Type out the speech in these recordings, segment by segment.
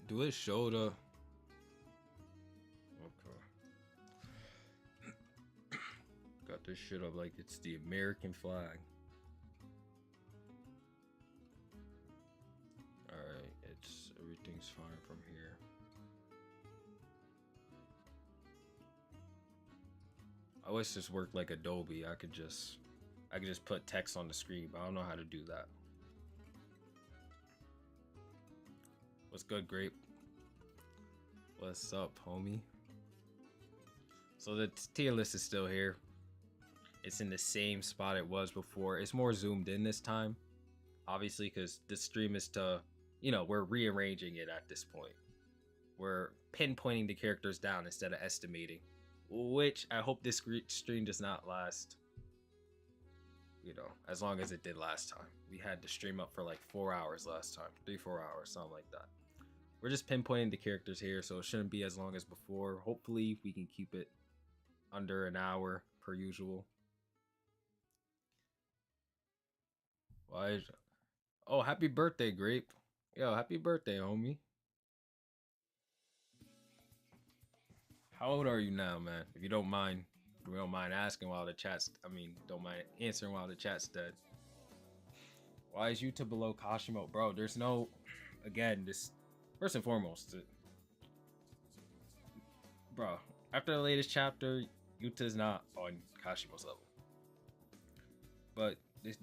Do it show the... Okay. Got this shit up like it's the American flag. Alright, everything's fine from here. I wish this worked like Adobe. I could just put text on the screen, but I don't know how to do that. What's good, Grape? What's up, homie? So the tier list is still here. It's in the same spot it was before. It's more zoomed in this time, obviously, because the stream is to, you know, we're rearranging it at this point. We're pinpointing the characters down instead of estimating, which I hope this stream does not last, you know, as long as it did last time. We had the stream up for like 4 hours last time, 3-4 hours, something like that. We're just pinpointing the characters here, so it shouldn't be as long as before. Hopefully we can keep it under an hour per usual. Why? Oh, happy birthday, Grape. Yo, happy birthday, homie. How old are you now, man? If you don't mind asking while the chat's, don't mind answering while the chat's dead. Why is Yuta below Kashimo? Bro, there's no, again, this, first and foremost, bro, after the latest chapter, Yuta's not on Kashimo's level. But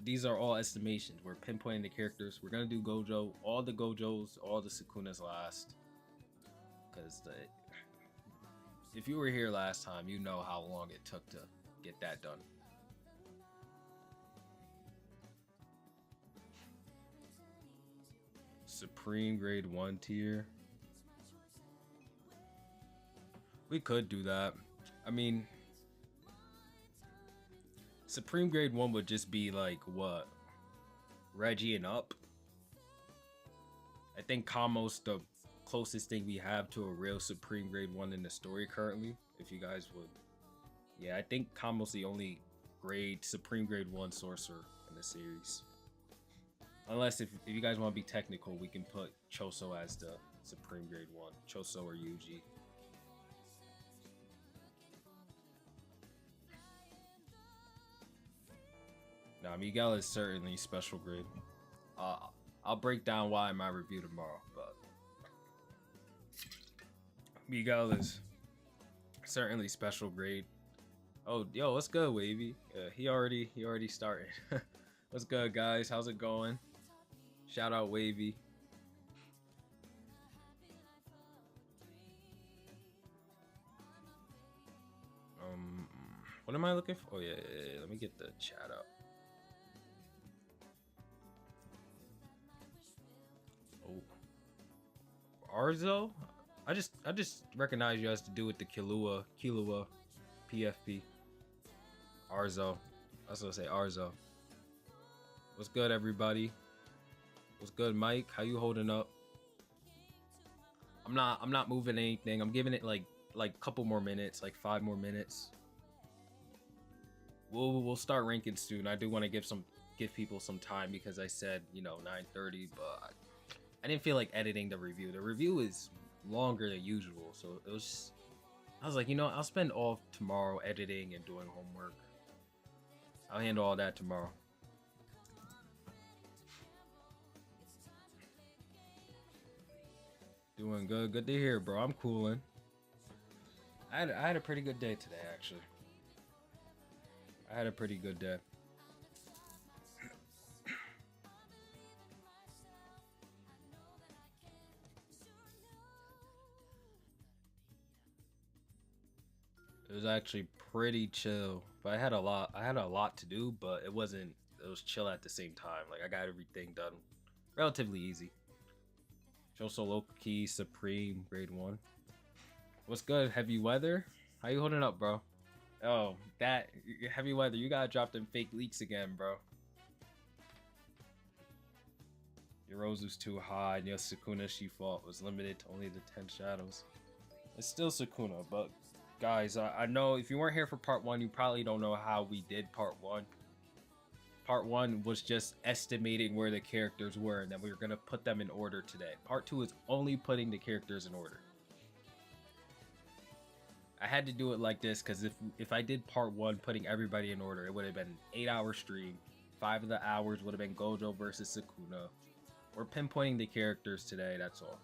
these are all estimations. We're pinpointing the characters. We're gonna do Gojo, all the Gojos, all the Sukunas last. Because if you were here last time, you know how long it took to get that done. Supreme grade 1 tier. We could do that. I mean, Supreme grade 1 would just be like what? Reggie and up. I think Kamo's the closest thing we have to a real Supreme grade 1 in the story currently. If you guys would. Yeah, I think Kamo's the only Supreme grade 1 sorcerer in the series. Unless if you guys want to be technical, we can put Choso as the Supreme grade 1. Choso or Yuji. Nah, Miguel is certainly special grade. I'll break down why in my review tomorrow, but Miguel is certainly special grade. Oh, yo, what's good, Wavy? He already started. What's good, guys? How's it going? Shout out, Wavy. What am I looking for? Oh yeah. Let me get the chat up. Oh, Arzo? I just recognize you as to do with the Killua PFP. Arzo. I was gonna say Arzo. What's good, everybody? What's good, Mike? How you holding up? I'm not moving anything. I'm giving it like a couple more minutes, like 5 more minutes. We'll start ranking soon. I do want to give people some time because I said, you know, 9:30, but I didn't feel like editing the review. The review is longer than usual, so I was like, you know, I'll spend all tomorrow editing and doing homework. I'll handle all that tomorrow. Doing good. Good to hear, bro. I'm cooling. I had a pretty good day today, actually. I had a pretty good day. It was actually pretty chill. But I had a lot to do, but it was chill at the same time. Like I got everything done relatively easy. Choso low key Supreme grade 1. What's good, Heavy Weather? How you holding up, bro? Oh, that Heavy Weather, you gotta drop them fake leaks again, bro. Your rose was too high, and your Sukuna she fought was limited to only the 10 shadows. It's still Sukuna, but guys, I know if you weren't here for part 1, you probably don't know how we did part 1. Part 1 was just estimating where the characters were, and then we were gonna put them in order today. Part 2 is only putting the characters in order. I had to do it like this because if I did Part 1 putting everybody in order, it would have been an 8-hour stream. 5 of the hours would have been Gojo versus Sukuna. We're pinpointing the characters today, that's all.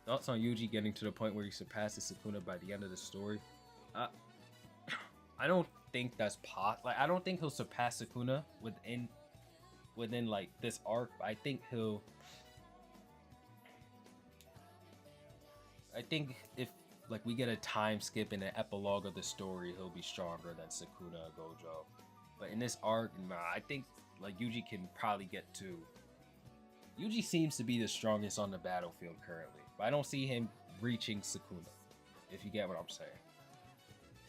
Thoughts on Yuji getting to the point where he surpasses Sukuna by the end of the story? I don't think that's like I don't think he'll surpass Sukuna within like this arc. I think if like we get a time skip in an epilogue of the story, he'll be stronger than Sukuna or Gojo. But in this arc, nah, I think like Yuji can probably get to. Yuji seems to be the strongest on the battlefield currently, but I don't see him reaching Sukuna, if you get what I'm saying.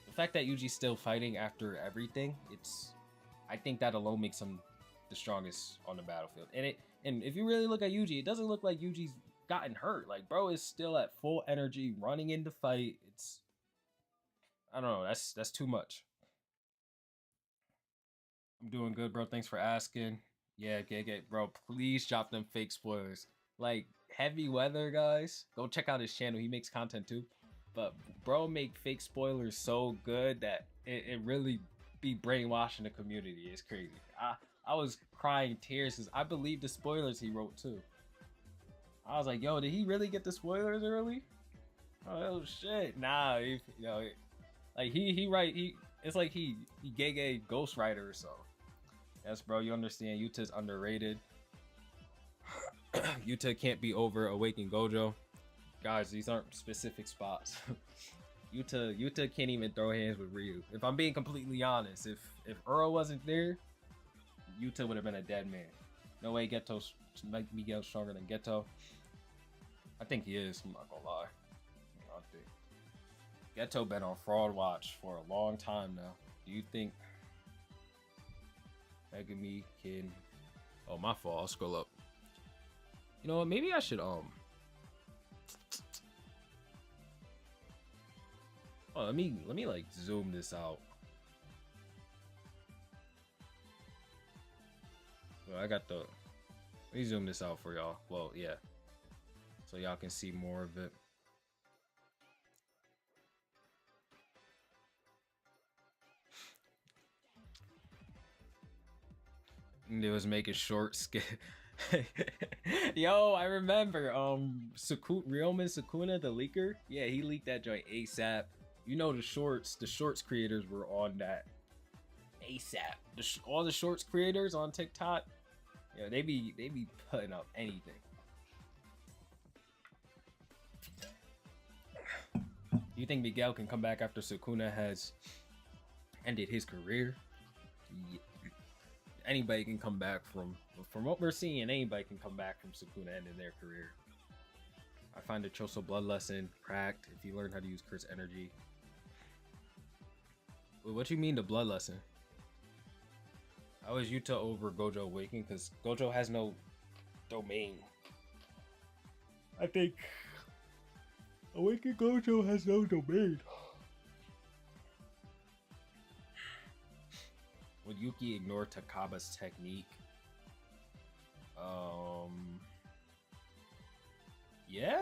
The fact that Yuji's still fighting after everything, I think that alone makes him the strongest on the battlefield. And if you really look at Yuji, it doesn't look like Yuji's gotten hurt. Like, bro is still at full energy, running into fight. I don't know, that's too much. I'm doing good, bro. Thanks for asking. Yeah, bro, please drop them fake spoilers. Like, heavy weather, guys. Go check out his channel. He makes content too. But bro make fake spoilers so good that it really be brainwashing the community. It's crazy. I was crying tears because I believed the spoilers he wrote too. I was like, yo, did he really get the spoilers early? Oh shit. Nah, it's like he gay ghostwriter or so. Yes, bro, you understand. Yuta's underrated. Yuta can't be over Awakened Gojo. Guys, these aren't specific spots. Yuta can't even throw hands with Ryu. If I'm being completely honest, if Earl wasn't there, Yuta would have been a dead man. No way Geto's make Miguel stronger than Geto. I think he is, I'm not gonna lie. I think Geto been on Fraud Watch for a long time now. Do you think Megumi can... Oh, my fault. I'll scroll up. You know what? Maybe I should, Oh, let me like zoom this out. Well, let me zoom this out for y'all. Well, yeah. So y'all can see more of it. It was making short skip. Yo, I remember Ryomen Sukuna, the leaker. Yeah, he leaked that joint ASAP. You know the shorts creators were on that ASAP. All the shorts creators on TikTok, yeah, they be putting up anything. You think Miguel can come back after Sukuna has ended his career? Yeah. Anybody can come back from what we're seeing. Anybody can come back from Sukuna ending their career. I find the Choso blood lesson cracked if you learn how to use Kurt's energy. Wait, what you mean the blood lesson? How is Yuta over Gojo Awakening? Because Gojo has no domain. I think Awakened Gojo has no domain. Would Yuki ignore Takaba's technique? Yeah?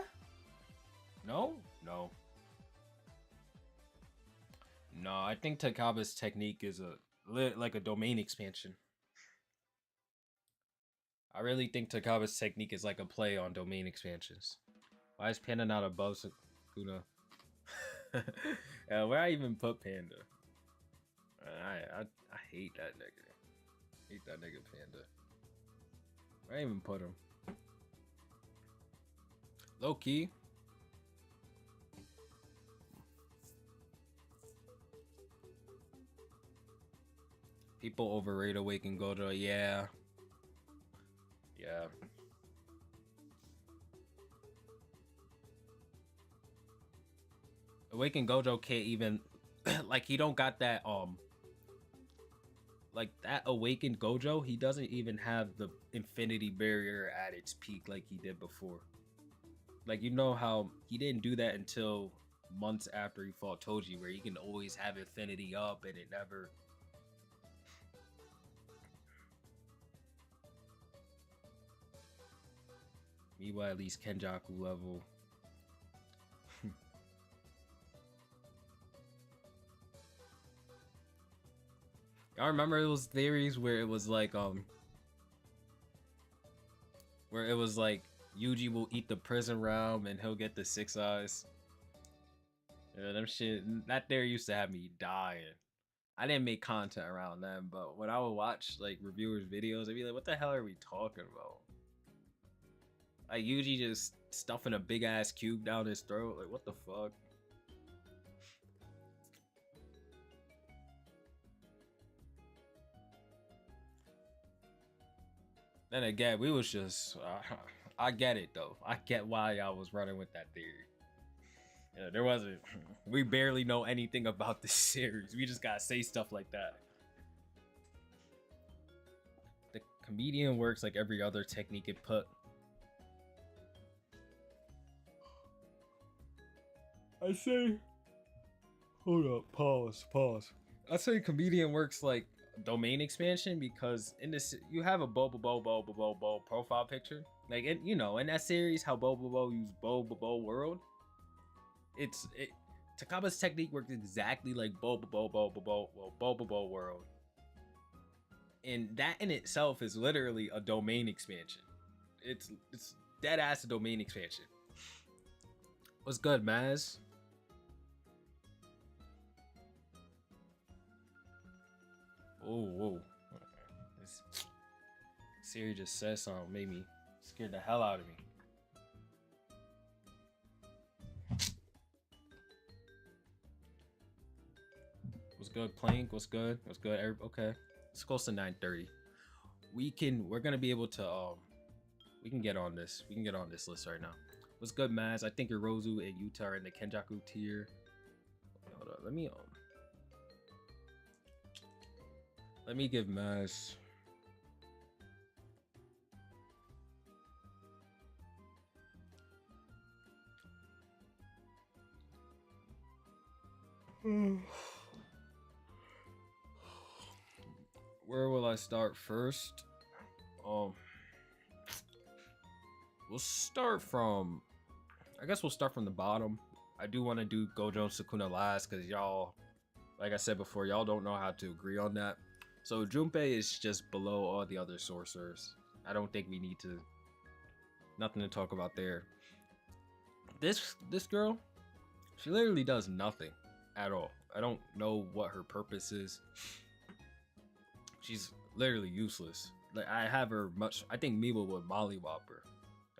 No? No. No, I think Takaba's technique is like a domain expansion. I really think Takaba's technique is like a play on domain expansions. Why is Panda not above Sukuna? Where I even put Panda? I hate that nigga. Hate that nigga Panda. Where I even put him? Low key. People overrate Awakened Gojo. Yeah. Yeah. Awakened Gojo can't even like he don't got that like that Awakened Gojo, he doesn't even have the infinity barrier at its peak like he did before. Like, you know how he didn't do that until months after he fought Toji, where he can always have infinity up and it never... Miwa at least Kenjaku level. I remember those theories where it was like Yuji will eat the prison realm and he'll get the 6 eyes. Yeah, them shit. That theory used to have me dying. I didn't make content around them, but when I would watch like reviewers' videos, I'd be like, "What the hell are we talking about?" Like Yuji just stuffing a big ass cube down his throat. Like, what the fuck? Then again, we was just. I get it though. I get why I was running with that theory. Yeah, there wasn't. We barely know anything about this series. We just gotta say stuff like that. The comedian works like every other technique it put. I say. Hold up. Pause. I say comedian works like domain expansion because in this you have a Bobo profile picture. Like in that series, how Bobo used Bobo world. Takaba's technique works exactly like Bobo world. And that in itself is literally a domain expansion. It's dead ass a domain expansion. What's good, Maz? Whoa. This Siri just said something, made me scared the hell out of me. What's good, Plank? What's good? Okay. It's close to 9:30. We're gonna be able to we can get on this. We can get on this list right now. What's good, Maz? I think Hirozu and Yuta are in the Kenjaku tier. Hold on, let me give Maz. Where will I start first? We'll start from. I guess we'll start from the bottom. I do want to do Gojo and Sukuna last because y'all, like I said before, y'all don't know how to agree on that. So Junpei is just below all the other sorcerers. I don't think we need to. Nothing to talk about there. This girl, she literally does nothing at all. I don't know what her purpose is. She's literally useless. Like I have her much. I think Miwa would mollywop her,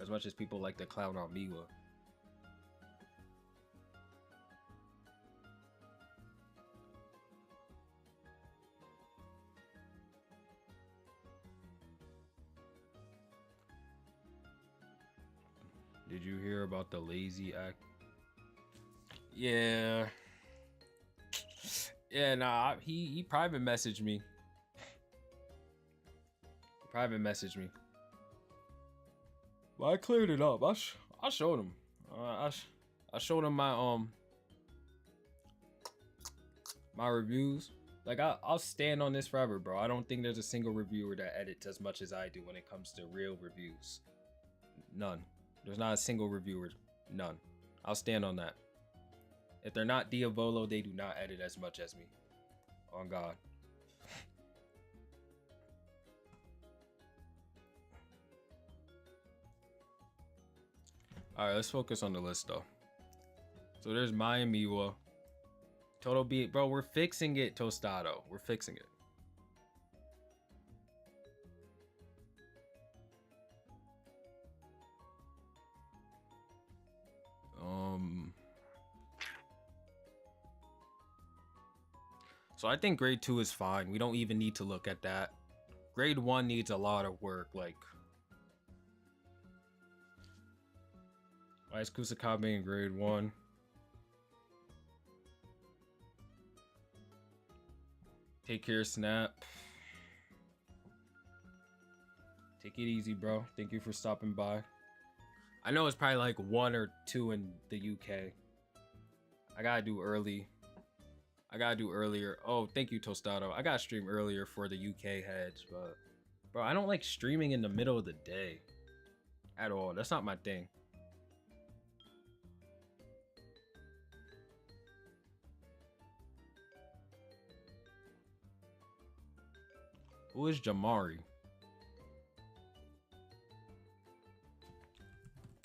as much as people like to clown on Miwa. Did you hear about the lazy act? Yeah. Yeah, nah, he private messaged me. But I cleared it up. I showed him. I showed him my reviews. Like I'll stand on this forever, bro. I don't think there's a single reviewer that edits as much as I do when it comes to real reviews. None. There's not a single reviewer. None. I'll stand on that. If they're not Diavolo, they do not edit as much as me. On God. Alright, let's focus on the list though. So there's Mai and Miwa. Total beat. Bro, we're fixing it, Tostado. We're fixing it. So I think grade 2 is fine. We don't even need to look at that. Grade 1 needs a lot of work. Like, why is Kusakabe in grade 1? Take care, Snap. Take it easy, bro. Thank you for stopping by. I know it's probably like 1 or 2 in the UK. I gotta do early. I gotta do earlier. Oh, thank you, Tostado. I gotta stream earlier for the UK heads, but bro, I don't like streaming in the middle of the day. at all. That's not my thing. Who is Jamari?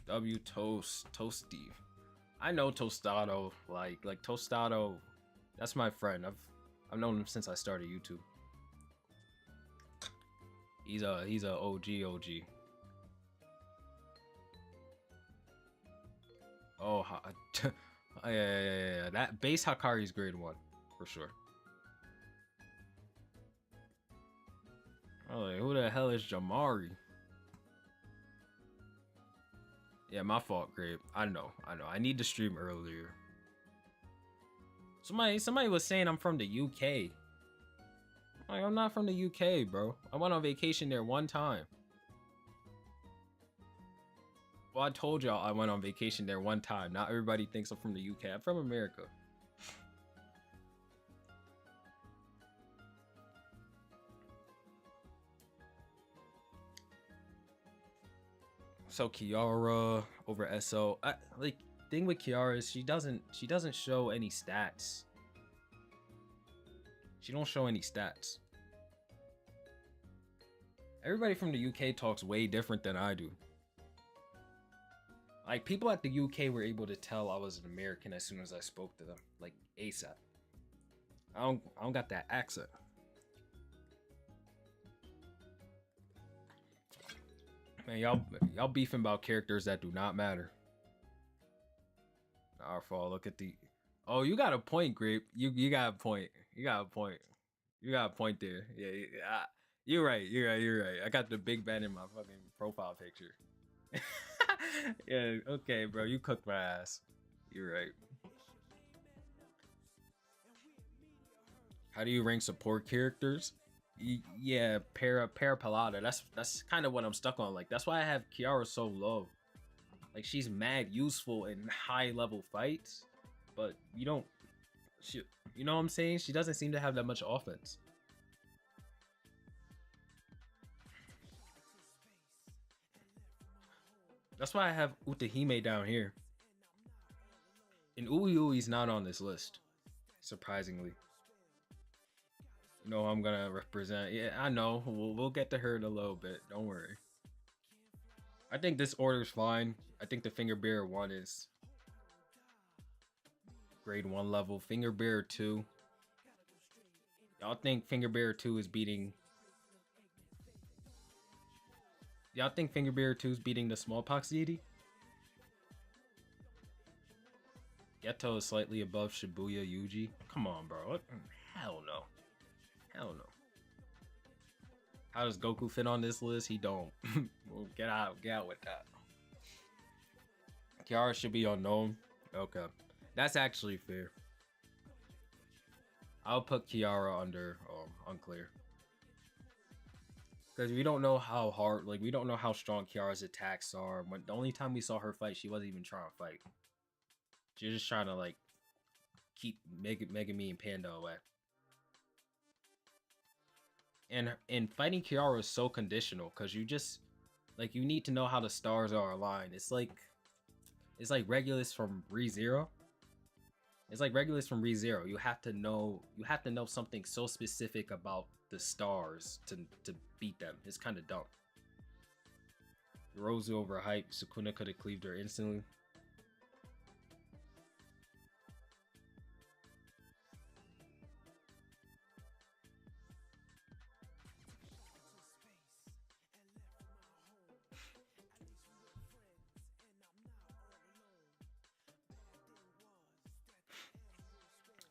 W Toasty. I know Tostado. Like Tostado. That's my friend. I've known him since I started YouTube. He's a OG. Oh, yeah. That base Hakari's grade 1 for sure. Oh, like, who the hell is Jamari? Yeah, my fault, Grape. I know. I need to stream earlier. Somebody was saying I'm from the UK. Like, I'm not from the UK, bro. I went on vacation there one time. Well, I told y'all I went on vacation there one time. Not everybody thinks I'm from the UK. I'm from America. So Kiara over SO. Like, thing with Kiara is she doesn't show any stats. She don't show any stats. Everybody from the UK talks way different than I do. Like, people at the UK were able to tell I was an American as soon as I spoke to them, like ASAP. I don't got that accent. Man, y'all beefing about characters that do not matter. Our fault. Look at the. Oh, you got a point, Grape. You got a point. You got a point. You got a point there. Yeah. You're right. I got the big band in my fucking profile picture. Yeah. Okay, bro. You cooked my ass. You're right. How do you rank support characters? Yeah, Parapalada. That's kind of what I'm stuck on. Like, that's why I have Kiara so low. Like, she's mad useful in high level fights, but you know what I'm saying? She doesn't seem to have that much offense. That's why I have Utahime down here. And Ui's not on this list, surprisingly. You know who I'm gonna represent. Yeah, I know. We'll get to her in a little bit. Don't worry. I think this order's fine. I think the Finger Bearer 1 is grade 1 level. Finger Bearer 2. Y'all think Finger Bearer 2 is beating... Y'all think Finger Bearer 2 is beating the Smallpox Deity? Geto is slightly above Shibuya Yuji. Come on, bro. What? Hell no. Hell no. How does Goku fit on this list? He don't. Well, get out with that. Kiara should be unknown. Okay. That's actually fair. I'll put Kiara under unclear. Because we don't know how hard, like, we don't know how strong Kiara's attacks are. When the only time we saw her fight, she wasn't even trying to fight. She was just trying to, like, keep Megami and Panda away. And fighting Kiara is so conditional, because you just, like, you need to know how the stars are aligned. It's like Regulus from ReZero. It's like Regulus from ReZero. You have to know something so specific about the stars to beat them. It's kind of dumb. Yorozu overhyped. Sukuna could have cleaved her instantly.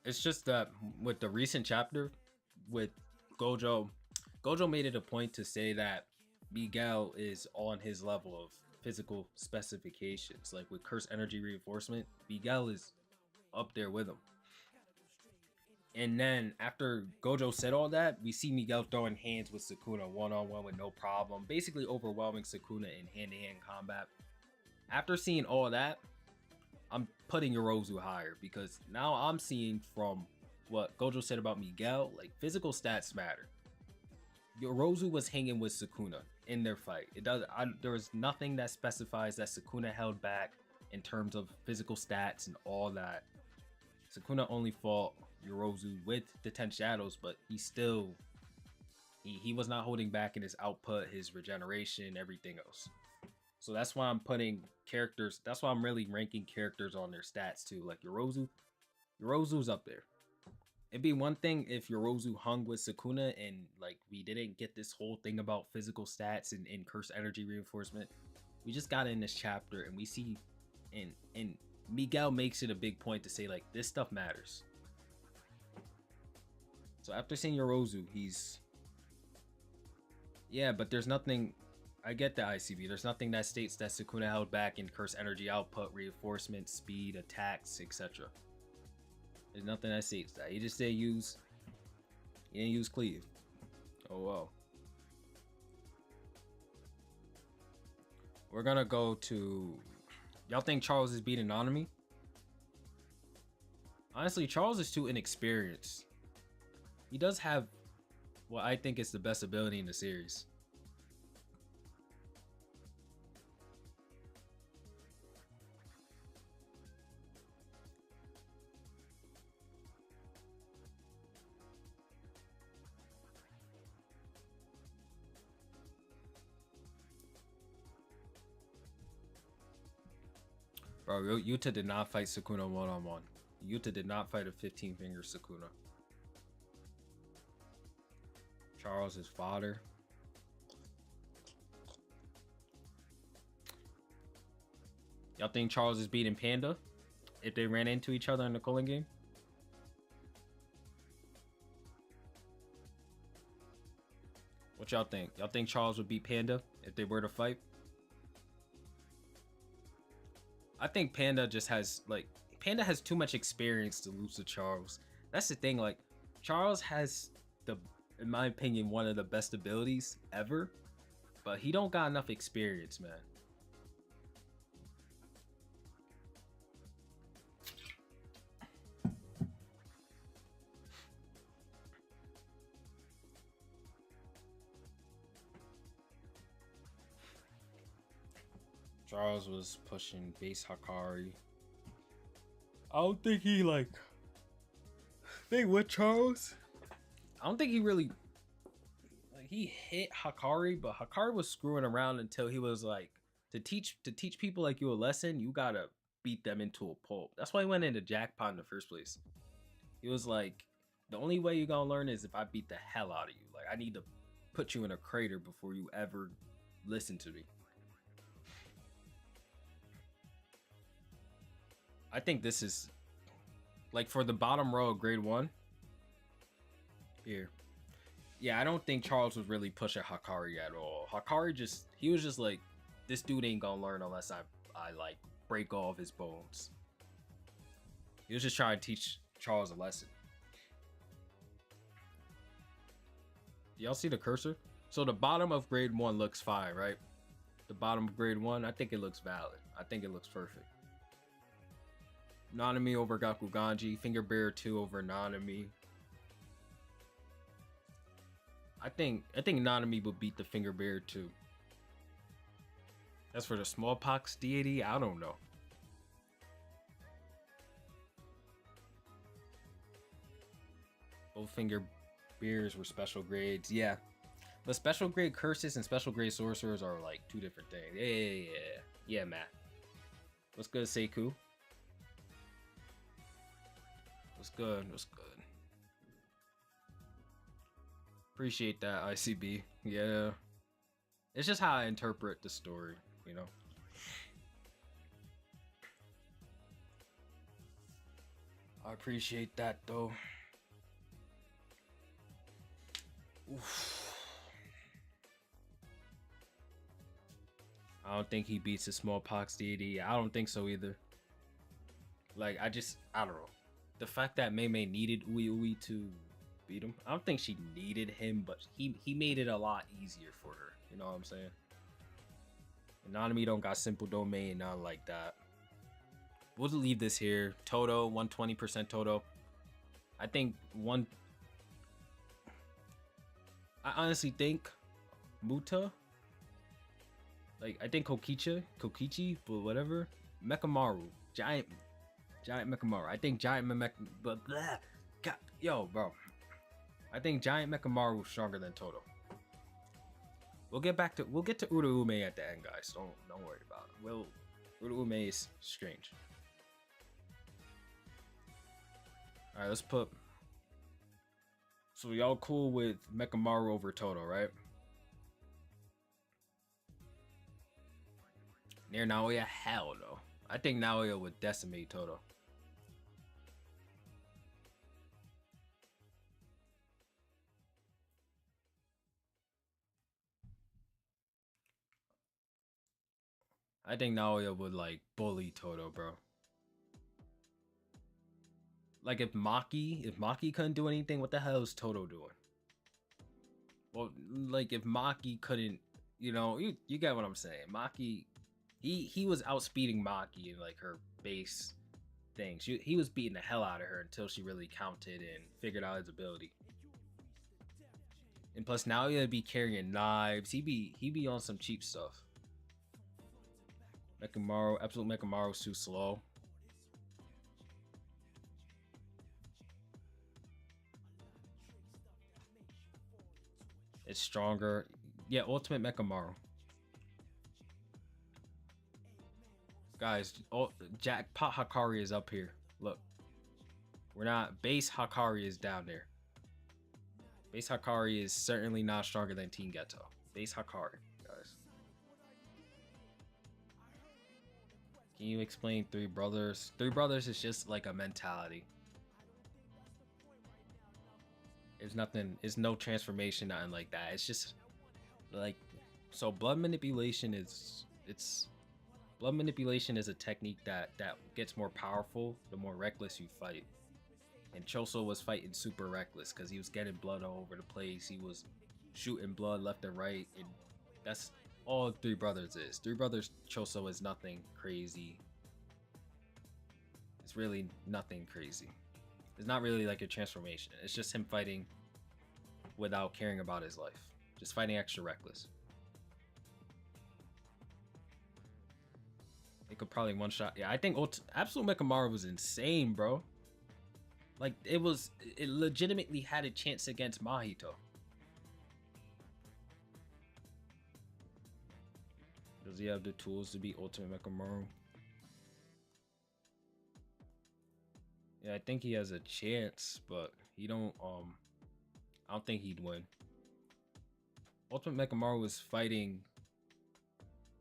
It's just that with the recent chapter with Gojo made it a point to say that Miguel is on his level of physical specifications. Like with Curse Energy Reinforcement, Miguel is up there with him. And then after Gojo said all that, we see Miguel throwing hands with Sukuna one-on-one with no problem, basically overwhelming Sukuna in hand-to-hand combat. After seeing all that, I'm putting Yorozu higher because now I'm seeing from what Gojo said about Miguel, like physical stats matter. Yorozu was hanging with Sukuna in their fight. It does. There was nothing that specifies that Sukuna held back in terms of physical stats and all that. Sukuna only fought Yorozu with the 10 shadows, but he was not holding back in his output, his regeneration, everything else. So that's why I'm putting characters. That's why I'm really ranking characters on their stats too. Like Yorozu's up there. It'd be one thing if Yorozu hung with Sukuna and like we didn't get this whole thing about physical stats and curse energy reinforcement. We just got in this chapter and we see, and Miguel makes it a big point to say like this stuff matters. So after seeing Yorozu, but there's nothing. I get the ICB. There's nothing that states that Sukuna held back in curse energy output, reinforcement, speed, attacks, etc. There's nothing that states that. He just said he didn't use cleave. Oh well. We're gonna go to. Y'all think Charles is beating Nanami? Honestly, Charles is too inexperienced. He does have what I think is the best ability in the series. Bro, Yuta did not fight Sukuna one-on-one. Yuta did not fight a 15-finger Sukuna. Charles is fodder. Y'all think Charles is beating Panda if they ran into each other in the Culling game? What y'all think? Y'all think Charles would beat Panda if they were to fight? I think Panda has too much experience to lose to Charles. That's the thing, like Charles has in my opinion, one of the best abilities ever, but he don't got enough experience, man. Charles was pushing base Hakari. I don't think he with Charles. I don't think he really he hit Hakari, but Hakari was screwing around until he was like to teach people like you a lesson, you gotta beat them into a pulp. That's why he went into Jackpot in the first place. He was like, the only way you're gonna learn is if I beat the hell out of you. Like I need to put you in a crater before you ever listen to me. I think this is like for the bottom row of grade 1 here. Yeah, I don't think Charles was really pushing Hakari at all. Hakari he was just like, this dude ain't gonna learn unless I like break all of his bones. He was just trying to teach Charles a lesson. Y'all see the cursor? So the bottom of grade 1 looks fine, right? The bottom of grade 1, I think it looks valid. I think it looks perfect. Nanami over Gakuganji, Finger Bearer 2 over Nanami. I think Nanami would beat the Finger Bearer 2. As for the smallpox deity, I don't know. Both Finger Bearers were special grades, yeah. But special grade curses and special grade sorcerers are like two different things. Yeah, Matt. What's good, Seiku? What's good? Appreciate that, ICB. Yeah. It's just how I interpret the story, you know? I appreciate that, though. Oof. I don't think he beats the smallpox deity. I don't think so either. Like, I don't know. The fact that Mei Mei needed Ui to beat him, I don't think she needed him, but he made it a lot easier for her. You know what I'm saying? And Nanami don't got simple domain, nothing like that. We'll leave this here. Toto, 120% Toto. I honestly think Muta Like I think Kokichi, but whatever. Mekamaru, giant Mekamaru. I think but yo, bro. I think giant Mekamaru is stronger than Toto. We'll get to Uraume at the end, guys. Don't worry about it. Uraume is strange. All right, let's put. So y'all cool with Mekamaru over Toto, right? Near Naoya, hell no. I think Naoya would decimate Toto. I think Naoya would like bully Toto, bro. Like if Maki couldn't do anything, what the hell is Toto doing? Well, like if Maki couldn't, you get what I'm saying. Maki, he was outspeeding Maki in like her base thing. He was beating the hell out of her until she really counted and figured out his ability. And plus now he'd be carrying knives. He be on some cheap stuff. Absolute Mekamaru's too slow. It's stronger. Yeah, Ultimate Mekamaru. Guys, Jackpot Hakari is up here. Look. We're not. Base Hakari is down there. Base Hakari is certainly not stronger than Team Geto. Base Hakari, guys. Can you explain Three Brothers? Three Brothers is just like a mentality. There's nothing, it's no transformation, nothing like that. It's just like, so blood manipulation is a technique that gets more powerful the more reckless you fight. And Choso was fighting super reckless because he was getting blood all over the place. He was shooting blood left and right, and that's all Three Brothers is. Three Brothers Choso is nothing crazy. It's really nothing crazy. It's not really like a transformation. It's just him fighting without caring about his life. Just fighting extra reckless. It could probably one shot. Yeah, I think Absolute Mekamaru was insane, bro. Like it legitimately had a chance against Mahito. Does he have the tools to beat Ultimate Mekamaru? Yeah, I think he has a chance, but he don't I don't think he'd win. Ultimate Mekamaru was fighting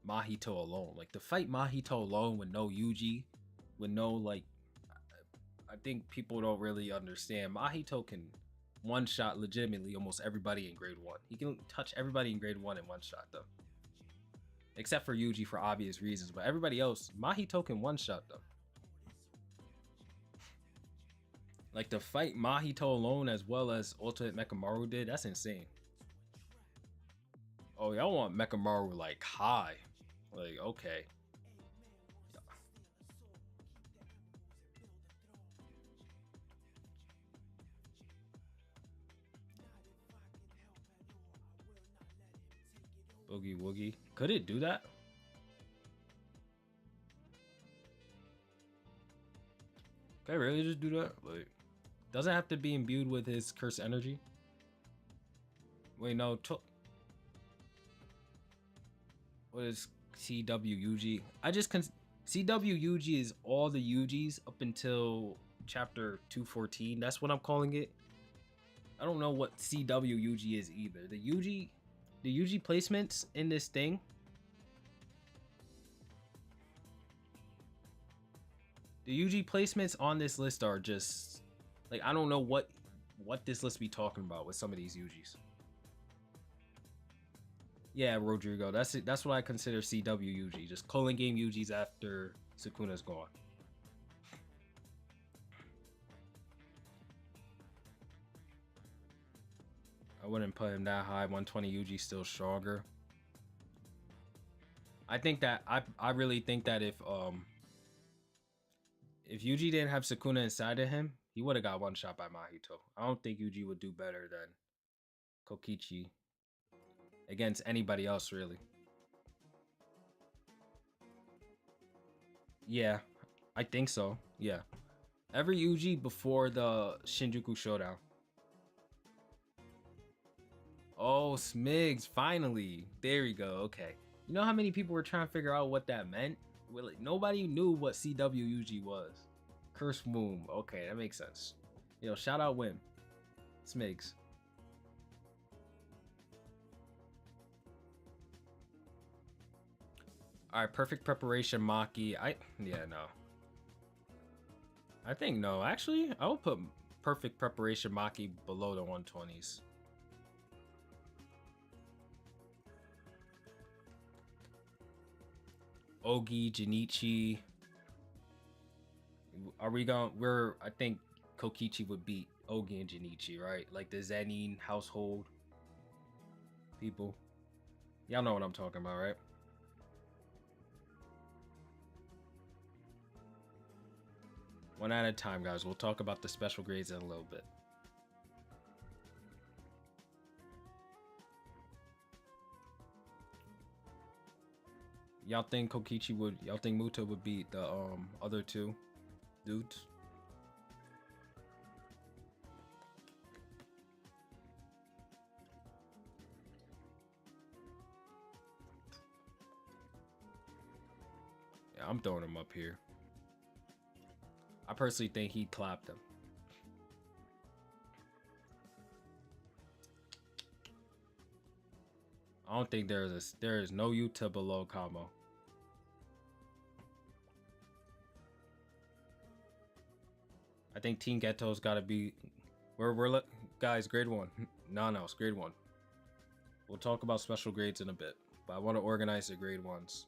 Mahito alone. Like to fight Mahito alone with no Yuji, with no like, I think people don't really understand. Mahito can one shot legitimately almost everybody in grade 1. He can touch everybody in grade 1 in one shot though. Except for Yuji for obvious reasons, but everybody else, Mahito can one shot them. Like to fight Mahito alone as well as Ultimate Mekamaru did, that's insane. Oh, y'all want Mekamaru like high. Like, okay. Boogie Woogie. Could it do that? Can I really just do that? Like, doesn't have to be imbued with his curse energy. Wait, no. What is CWUG? CWUG is all the Yugis up until chapter 214. That's what I'm calling it. I don't know what CWUG is either. The UG placements in this thing. The UG placements on this list are just like, I don't know what this list be talking about with some of these UGs. Yeah, Rodrigo. That's it. That's what I consider CWUG. Just calling game UGs after Sukuna's gone. I wouldn't put him that high. 120 UG still stronger. I think that I really think that if Yuji didn't have Sukuna inside of him, he would have got one shot by Mahito. I don't think Yuji would do better than Kokichi against anybody else, really. Yeah, I think so. Yeah. Every Yuji before the Shinjuku Showdown. Oh, Smigs, finally. There we go. Okay. You know how many people were trying to figure out what that meant? Well, like, nobody knew what CW Yuji was. Curse Womb. Okay, that makes sense. Yo, shout out Wim. Smigs. Alright, perfect preparation Maki. Yeah, no. I think no. Actually, I would put perfect preparation Maki below the 120s. Ogi, Jinichi. Are we going? I think Kokichi would beat Ogi and Jinichi, right? Like the Zenin household people. Y'all know what I'm talking about, right? One at a time, guys. We'll talk about the special grades in a little bit. Y'all think Kokichi would? Y'all think Muto would beat the other two dudes? Yeah, I'm throwing him up here. I personally think he'd clap them. I don't think there is no Yuta below Kamo. I think Team Ghetto's got to be. We're guys, grade 1. No, it's grade 1. We'll talk about special grades in a bit, but I want to organize the grade 1s.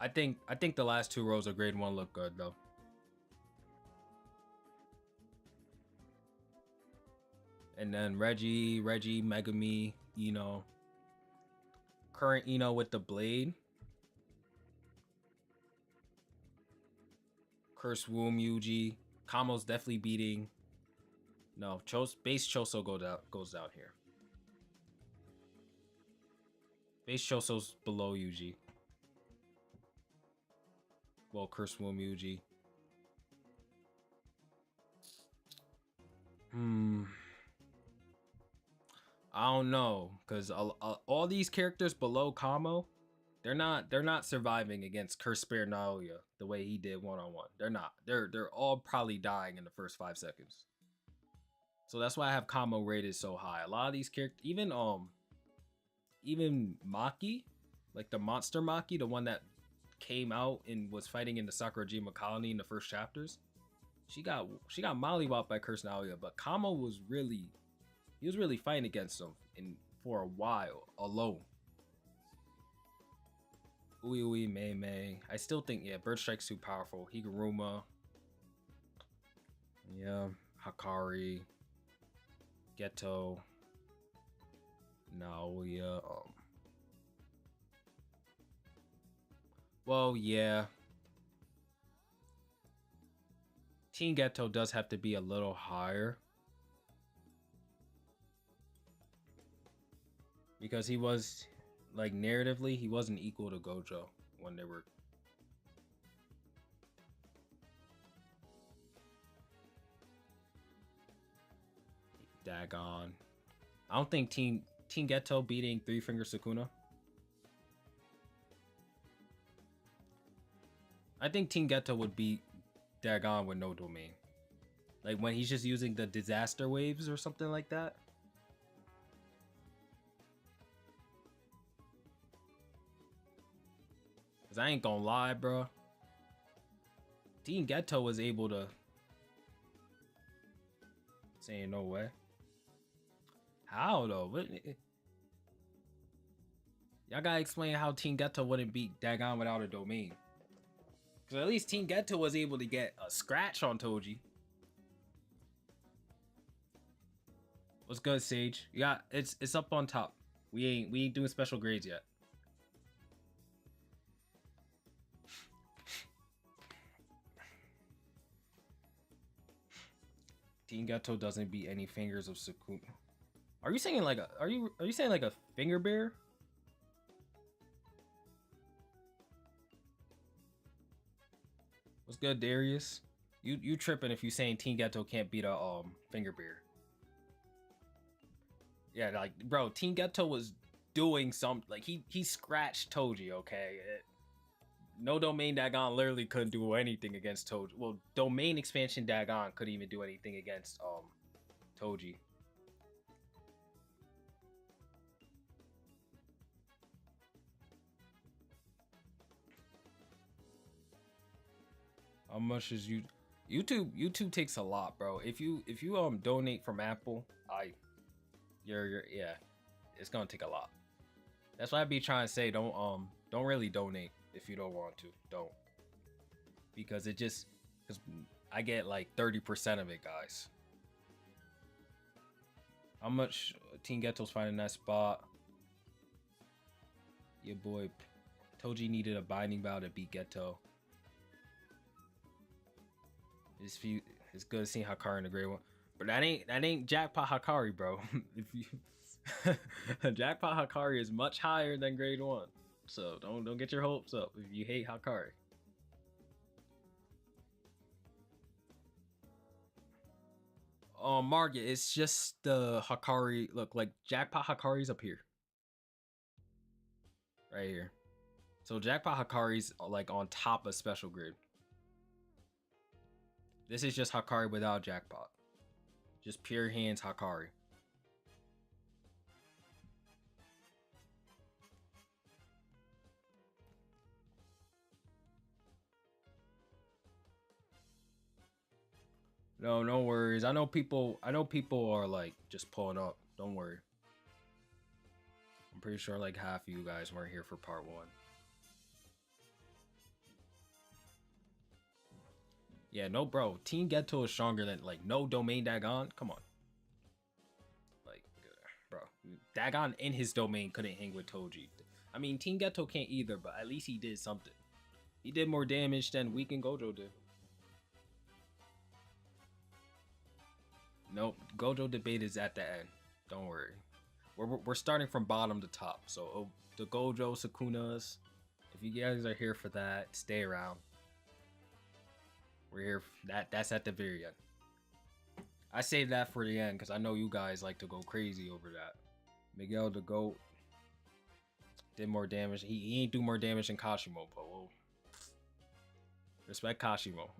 I think the last 2 rows of grade 1 look good though. And then Reggie, Megami, Ino. Current Ino with the blade. Curse Womb Yuji. Kamo's definitely beating. No, base Choso goes down here. Base Choso's below Yuji. Well, Curse Womb Yuji. I don't know, cause all these characters below Kamo, they're not surviving against Curse Spare Naoya the way he did 1-on-1. They're not. They're all probably dying in the first 5 seconds. So that's why I have Kamo rated so high. A lot of these characters, even Maki, like the monster Maki, the one that came out and was fighting in the Sakurajima colony in the first chapters, she got mollywopped by Curse Naoya, but Kamo was really fighting against him for a while alone. Ui Mei. I still think, yeah, Bird Strike's too powerful. Higuruma. Yeah, Hakari. Geto. Naoya. Well, yeah. Teen Geto does have to be a little higher. Because he was, like, narratively, he wasn't equal to Gojo when they were. Dagon. I don't think Teen Geto beating Three Finger Sukuna. I think Teen Geto would beat Dagon with no domain. Like when he's just using the disaster waves or something like that. Cause I ain't gonna lie, bro. Teen Geto was able to. Saying no way. How though? Y'all gotta explain how Teen Geto wouldn't beat Dagon without a domain. Cause at least Teen Geto was able to get a scratch on Toji. What's good, Sage? Yeah, it's up on top. We ain't doing special grades yet. Teen Geto doesn't beat any fingers of Sukuna. Are you saying like a are you saying like a finger bear? What's good, Darius? You tripping if you saying Team Ghetto can't beat a finger beer? Yeah, like bro, Team Ghetto was doing some like he scratched Toji. Okay, no domain Dagon literally couldn't do anything against Toji. Well, domain expansion Dagon couldn't even do anything against Toji. How much is you? YouTube takes a lot, bro. If you donate from Apple, you're yeah, it's gonna take a lot. That's why I be trying to say don't really donate if you don't want to. Don't, because it just because I get like 30% of it, guys. How much Team Ghetto's finding that spot? Your boy Toji needed a binding bow to beat Ghetto. It's good seeing Hakari in the grade one, but that ain't Jackpot Hakari, bro. If you Jackpot Hakari is much higher than grade one, so don't get your hopes up if you hate Hakari. Margaret, it's just the Hakari. Look, like Jackpot Hakari's up here, right here. So Jackpot Hakari's like on top of Special Grid. This is just Hakari without Jackpot. Just pure hands Hakari. No worries. I know people are like just pulling up. Don't worry. I'm pretty sure like half of you guys weren't here for part 1. Yeah, no, bro. Team Ghetto is stronger than like no domain Dagon. Come on, like, bro, Dagon in his domain couldn't hang with Toji. I mean, Team Ghetto can't either, but at least he did something. He did more damage than Weekend Gojo did. Nope, Gojo debate is at the end. Don't worry. We're starting from bottom to top. So the Gojo Sukunas, if you guys are here for that, stay around. We're here. That's at the very end. I saved that for the end because I know you guys like to go crazy over that. Miguel the Goat did more damage. He ain't do more damage than Kashimo, but whoa. Respect Kashimo.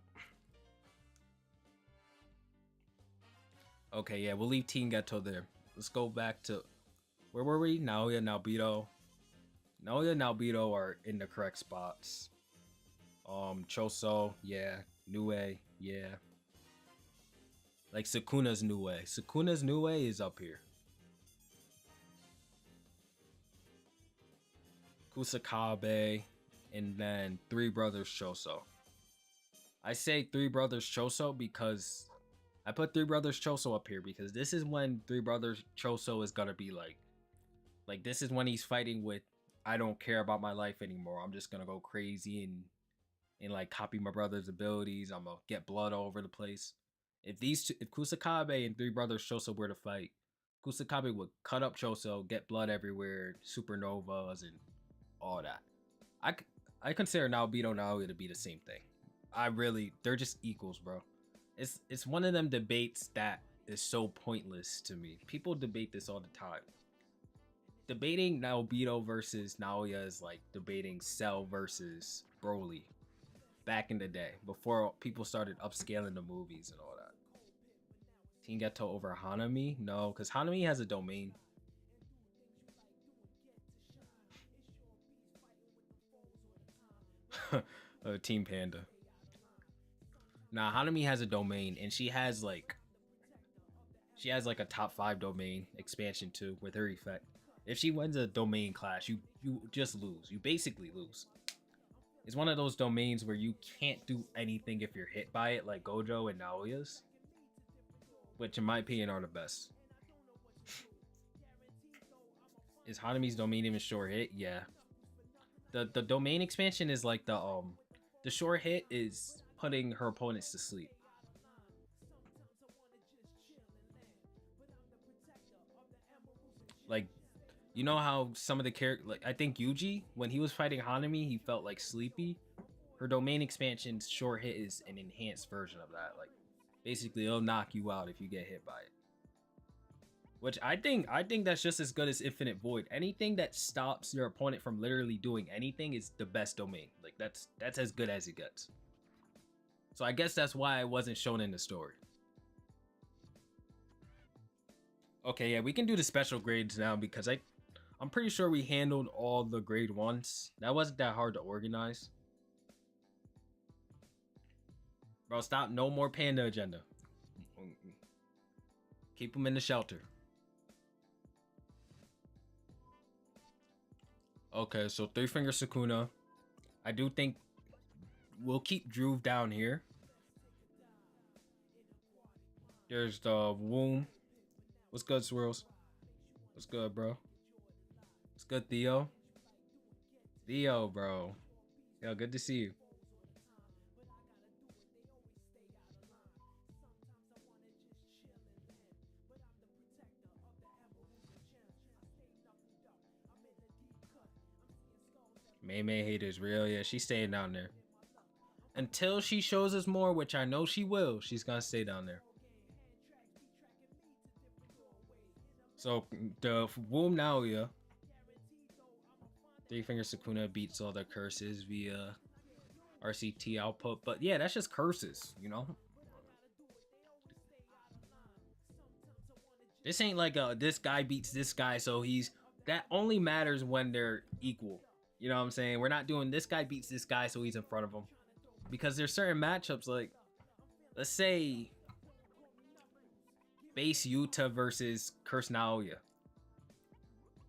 Okay, yeah, we'll leave Team Ghetto there. Let's go back to where were we? Naoya, Naobito. Naoya, Naobito are in the correct spots. Choso, yeah. Nue, yeah. Like Sukuna's Nue. Sukuna's Nue is up here. Kusakabe, and then Three Brothers Choso. I say Three Brothers Choso because I put Three Brothers Choso up here because this is when Three Brothers Choso is gonna be like this is when he's fighting with I don't care about my life anymore. I'm just gonna go crazy and like copy my brother's abilities. I'm gonna get blood all over the place. If Kusakabe and Three Brothers Choso were to fight, Kusakabe would cut up Choso, get blood everywhere, supernovas and all that. I consider Naobito Naoya to be the same thing. They're just equals, bro. It's one of them debates that is so pointless to me. People debate this all the time. Debating Naobito versus Naoya is like debating Cell versus Broly back in the day before people started upscaling the movies and all that. Team Ghetto over Hanami? No, because Hanami has a domain. Team Panda. Nah, Hanami has a domain and she has like a top 5 domain expansion too with her effect. If she wins a domain clash, you just lose. You basically lose. It's one of those domains where you can't do anything if you're hit by it, like Gojo and Naoya's, which in my opinion are the best. Is Hanami's domain even short hit? Yeah. The domain expansion is like the short hit is putting her opponents to sleep. Like, you know how some of the characters, like I think Yuji, when he was fighting Hanami, he felt like sleepy. her domain expansion short hit is an enhanced version of that. Like basically it'll knock you out if you get hit by it. Which I think that's just as good as Infinite Void. Anything that stops your opponent from literally doing anything is the best domain. Like that's as good as it gets. So I guess that's why it wasn't shown in the story. Okay, yeah, we can do the special grades now because I'm pretty sure we handled all the grade 1s. That wasn't that hard to organize. Bro, stop. No more panda agenda. Keep them in the shelter. Okay, so Three Finger Sukuna. I do think we'll keep Druve down here. There's the Womb. What's good, Swirls? What's good, bro? What's good, Theo? Theo, bro. Yo, good to see you. May haters real. Yeah, she's staying down there. Until she shows us more, which I know she will, she's gonna stay down there. So the Womb Naoya, Three Finger Sukuna beats all the curses via RCT output. But yeah, that's just curses, you know? This ain't like this guy beats this guy, so that only matters when they're equal. You know what I'm saying? We're not doing this guy beats this guy, so he's in front of him. Because there's certain matchups, like, let's say base Yuta versus Curse Naoya.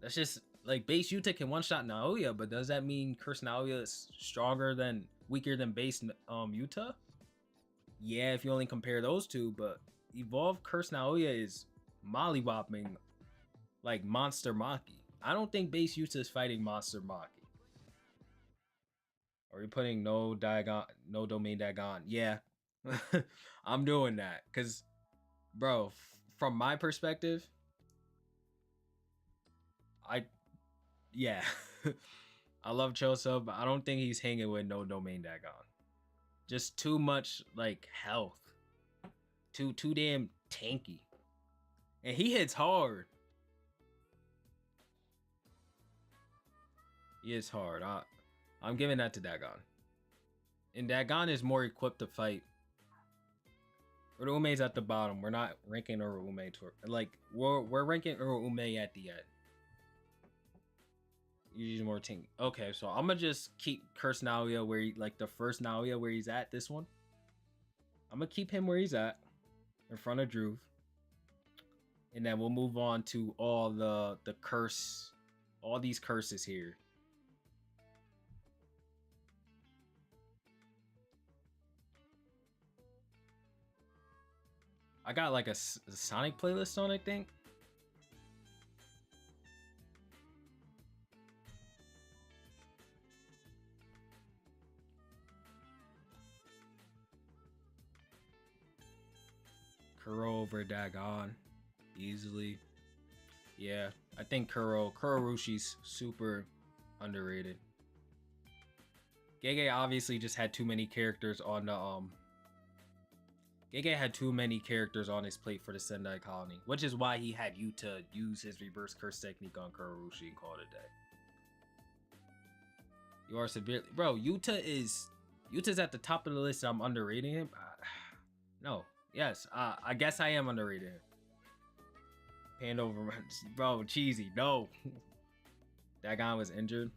That's just like base Yuta can one-shot Naoya, but does that mean Curse Naoya is weaker than base Yuta? Yeah, if you only compare those two, but Evolved Curse Naoya is mollywopping like Monster Maki. I don't think base Yuta is fighting Monster Maki. Are we putting no domain Dagon? Yeah. I'm doing that. Cause bro, from my perspective, yeah. I love Choso, but I don't think he's hanging with no domain Dagon. Just too much like health. Too damn tanky. And he hits hard. He is hard. I'm giving that to Dagon. And Dagon is more equipped to fight. Urume's at the bottom. We're not ranking Urume like we're ranking Urume at the end. Usually more tank. Okay, so I'm gonna just keep Curse Naoya where like the first Naoya where he's at this one. I'm gonna keep him where he's at in front of Druve. And then we'll move on to all the curse, all these curses here. I got like a Sonic playlist on, I think. Kuro over Dagon. Easily. Yeah, I think Kuro Rushi's super underrated. Gege obviously just had too many characters on the Gege had too many characters on his plate for the Sendai Colony, which is why he had Yuta use his reverse curse technique on Kurorushi and call it a day. You are severely... Bro, Yuta's at the top of the list. I'm underrating him. No. Yes. I guess I am underrating him. Hand over... Bro, cheesy. No. Dagon was injured.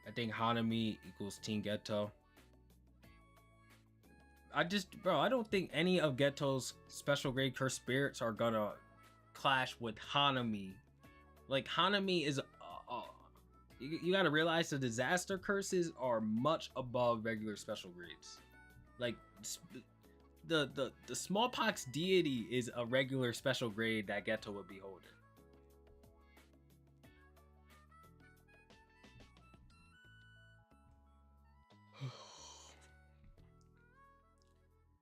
I think Hanami equals Team Geto. I don't think any of Geto's special grade curse spirits are gonna clash with Hanami. Like, Hanami is you gotta realize the disaster curses are much above regular special grades. Like, the smallpox deity is a regular special grade that Geto would be holding.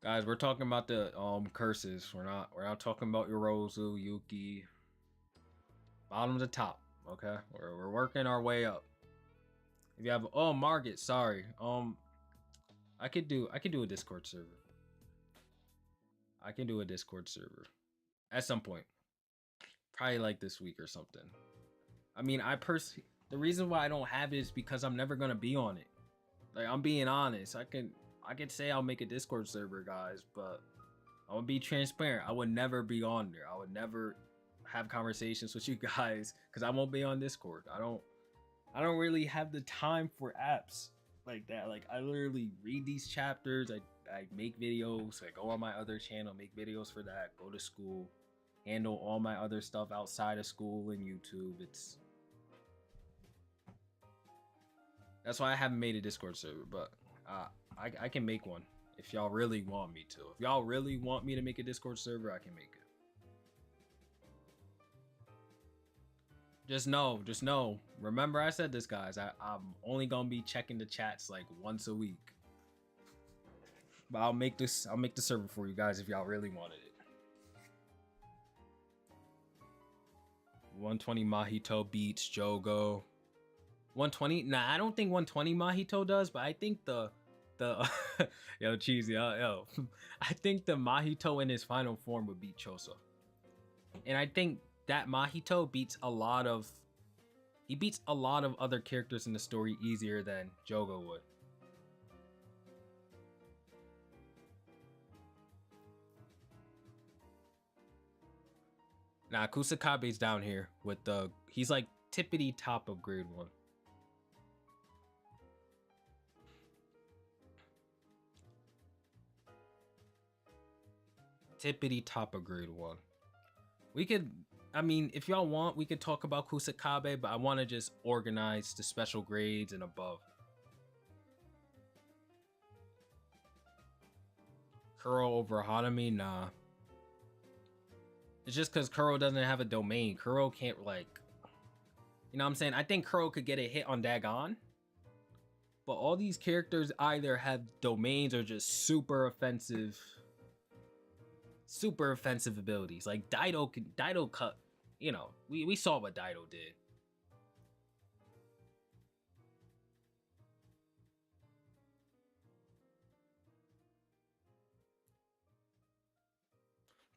Guys, we're talking about the curses. We're not talking about Yorozu, Yuki. Bottom to top. Okay, we're working our way up. If you have Margaret, sorry. I could do a Discord server. I can do a Discord server at some point. Probably like this week or something. I mean, the reason why I don't have it is because I'm never gonna be on it. Like, I'm being honest. I could say I'll make a Discord server, guys, but I'm gonna be transparent. I would never be on there. I would never have conversations with you guys because I won't be on Discord. I don't really have the time for apps like that. Like, I literally read these chapters. I make videos. I go on my other channel, make videos for that. Go to school, handle all my other stuff outside of school and YouTube. That's why I haven't made a Discord server, but I can make one if y'all really want me to. If y'all really want me to make a Discord server, I can make it. Just know. Remember, I said this, guys. I'm only gonna be checking the chats like once a week. But I'll make the server for you guys if y'all really wanted it. 120 Mahito beats Jogo. 120? Nah, I don't think 120 Mahito does, but I think the yo, cheesy, yo. I think the Mahito in his final form would beat Choso. And I think that Mahito beats a lot of other characters in the story easier than Jogo would. Nah, Kusakabe's down here with he's like tippity top of grade 1. Tippity top of grade 1. We could, I mean, if y'all want, we could talk about Kusakabe, but I want to just organize the special grades and above. Kuro over Hanami? Nah. It's just because Kuro doesn't have a domain. Kuro can't, like, you know what I'm saying? I think Kuro could get a hit on Dagon. But all these characters either have domains or just super offensive abilities. Like Dido cut, you know, we saw what Dido did.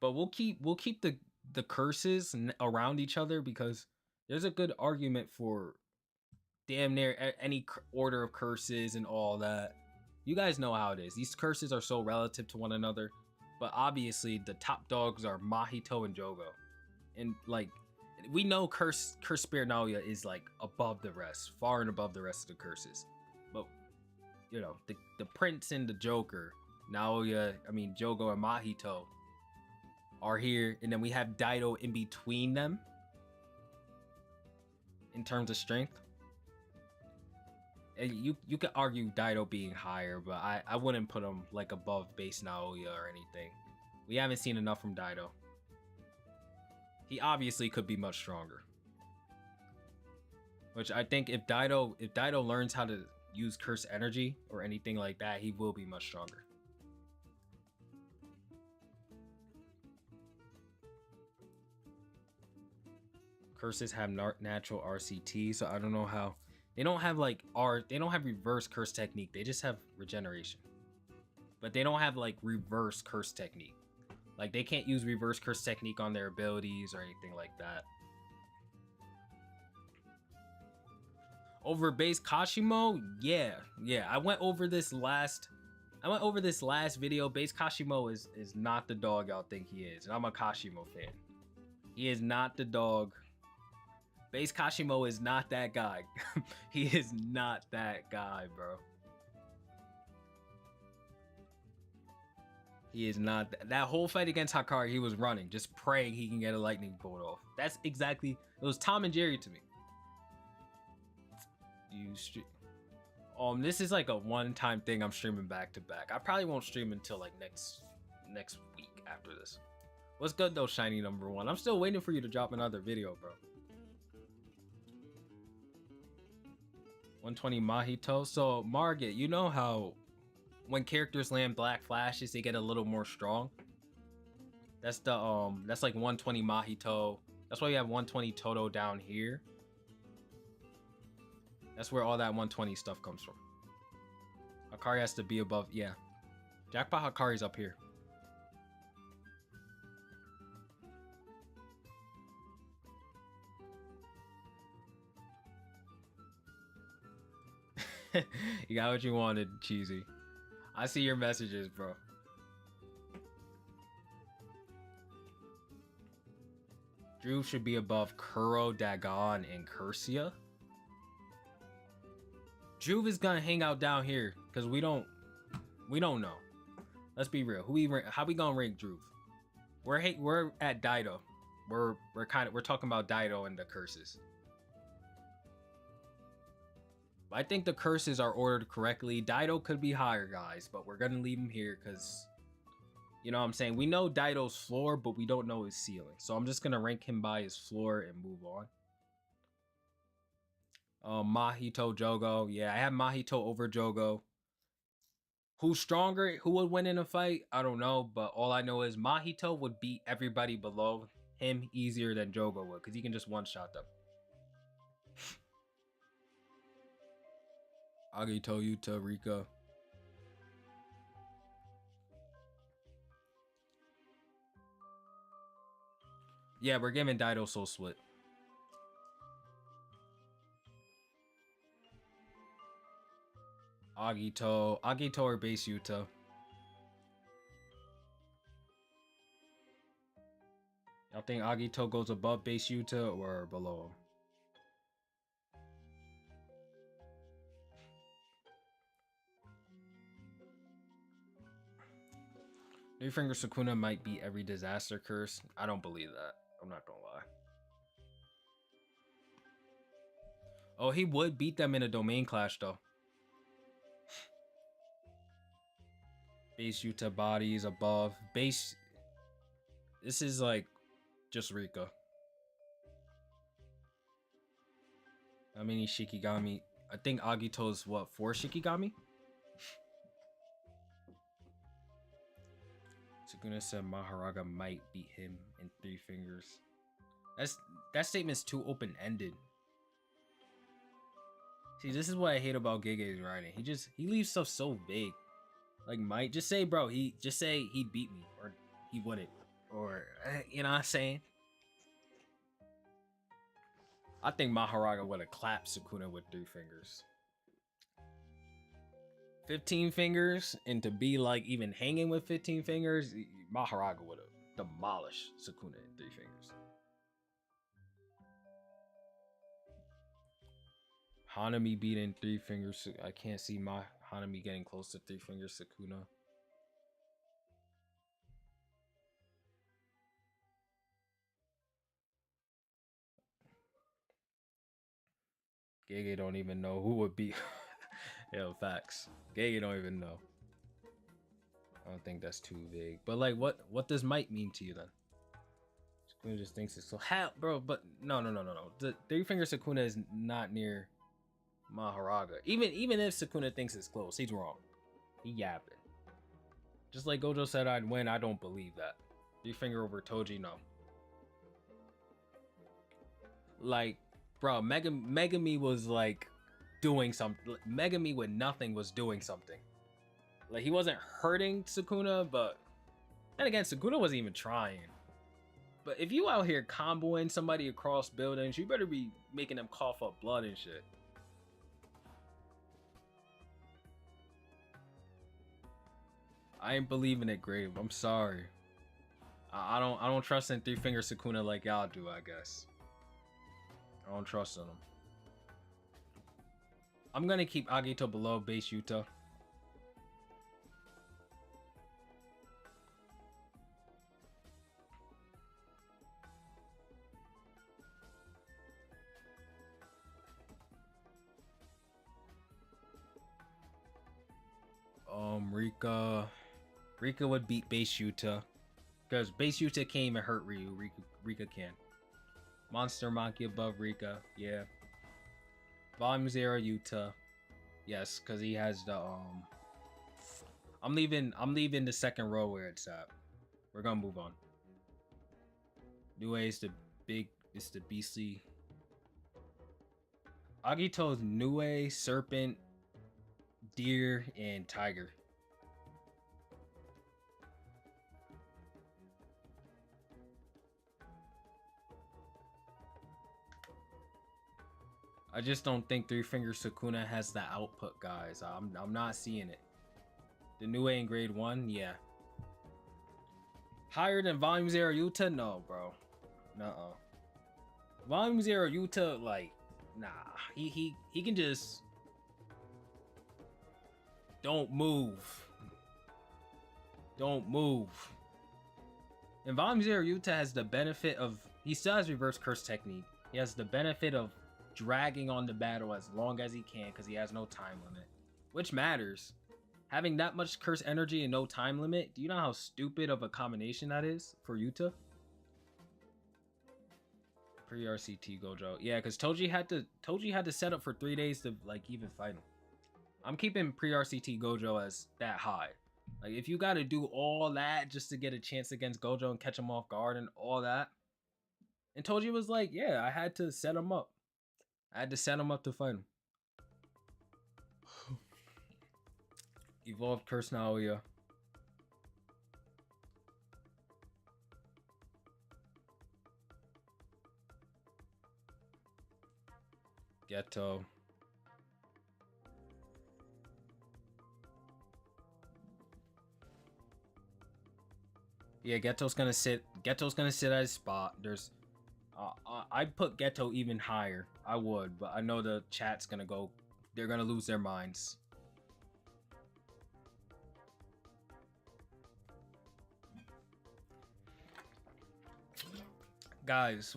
But we'll keep the curses around each other because there's a good argument for damn near any order of curses and all that. You guys know how it is. These curses are so relative to one another. But obviously, the top dogs are Mahito and Jogo. And, like, we know Curse Spirit Naoya is, like, above the rest. Far and above the rest of the curses. But, you know, the Prince and the Joker, Jogo and Mahito are here. And then we have Dido in between them. In terms of strength. And you could argue Dido being higher, but I wouldn't put him like above base Naoya or anything. We haven't seen enough from Dido. He obviously could be much stronger. Which I think if Dido learns how to use curse energy or anything like that, he will be much stronger. Curses have natural RCT, so I don't know how. They don't have like they don't have reverse curse technique. They just have regeneration. But they don't have like reverse curse technique. Like they can't use reverse curse technique on their abilities or anything like that. Over base Kashimo? Yeah. I went over this last video. Base Kashimo is not the dog y'all think he is. And I'm a Kashimo fan. He is not the dog. Base Kashimo is not that guy. He is not that guy, bro. He is not. That whole fight against Hakari, he was running, just praying he can get a lightning bolt off. That's exactly. It was Tom and Jerry to me. This is like a one-time thing. I'm streaming back to back. I probably won't stream until like next week after this. What's good though, Shiny number 1? I'm still waiting for you to drop another video, bro. 120 Mahito. So Margit, you know how when characters land black flashes, they get a little more strong. That's like 120 Mahito. That's That's why you have 120 Toto down here. That's where all that 120 stuff comes from. Hakari has to be above, yeah. Jackpot Hakari's up here. You got what you wanted, Cheesy. I see your messages, bro. Drew should be above Kuro, Dagon, and Cursia. Drew is gonna hang out down here because we don't know. Let's be real. How we gonna rank Drew? We're at Dido. We're talking about Dido and the curses. I think the curses are ordered correctly. Dido could be higher, guys, but we're gonna leave him here because, you know what I'm saying? We know Dido's floor, but we don't know his ceiling. So I'm just gonna rank him by his floor and move on. Mahito, Jogo. Yeah, I have Mahito over Jogo. Who's stronger? Who would win in a fight? I don't know, but all I know is Mahito would beat everybody below him easier than Jogo would, because he can just one-shot them. Agito, Yuta, Rika. Yeah, we're giving Dido Soul Split. Agito or base Yuta. Y'all think Agito goes above base Yuta or below? Three Finger Sukuna might be every disaster curse. I don't believe that. I'm not gonna lie. Oh, he would beat them in a domain clash though. Base Yuta bodies above. Base. This is like just Rika. How many Shikigami? I think Agito's what, 4 Shikigami? Sukuna said Maharaga might beat him in 3 fingers. That statement's too open-ended. See, this is what I hate about Gege's writing. He leaves stuff so vague. Like, might just say, bro, he'd beat me, or he wouldn't, or you know what I'm saying? I think Maharaga would have clapped Sukuna with 3 fingers. 15 fingers, and to be like even hanging with 15 fingers, Maharaga would have demolished Sukuna in 3 fingers. Hanami beating 3 fingers. I can't see my Hanami getting close to 3 fingers Sukuna. Gege don't even know who would be. Yo, facts. Gege don't even know. I don't think that's too vague. But like, what does might mean to you then? Sukuna just thinks it's so bro. But no. The 3 finger Sukuna is not near Maharaga. Even if Sukuna thinks it's close, he's wrong. He yapping. Just like Gojo said I'd win, I don't believe that. 3 finger over Toji, no. Like, bro, Megami was like doing something. Megami with nothing was doing something. Like, he wasn't hurting Sukuna, but then again, Sukuna wasn't even trying. But if you out here comboing somebody across buildings, you better be making them cough up blood and shit. I ain't believing it, Grave. I'm sorry. I don't trust in 3 finger Sukuna like y'all do, I guess. I don't trust in him. I'm gonna keep Agito below base Yuta. Rika would beat base Yuta. Because base Yuta can't even hurt Ryu. Rika can. Monster Monkey above Rika. Yeah. Volume 0 Yuta. Yes, because he has the I'm leaving the second row where it's at. We're gonna move on. New A's the big It's the beastly. Agito's Nue, Serpent, Deer, and Tiger. I just don't think Three Finger Sukuna has the output, guys. I'm not seeing it. The Nue in grade 1, yeah. Higher than Volume 0 Yuta? No, bro. Nuh-uh. Volume 0 Yuta, like, nah. He can just don't move. Don't move. And Volume 0 Yuta has the benefit of, he still has reverse curse technique. He has the benefit of dragging on the battle as long as he can because he has no time limit, which matters. Having that much curse energy and no time limit, do you know how stupid of a combination that is for Yuta? Pre-RCT Gojo. Yeah, because Toji had to set up for 3 days to like even fight him. I'm keeping pre-RCT Gojo as that high. Like if you gotta do all that just to get a chance against Gojo and catch him off guard and all that. And Toji was like, yeah, I had to set him up. I had to set him up to fight him. Evolved Curse Naoya. Geto. Yeah, Geto's gonna sit at his spot. There's I'd put Geto even higher. I would, but I know the chat's gonna go, they're gonna lose their minds. Guys,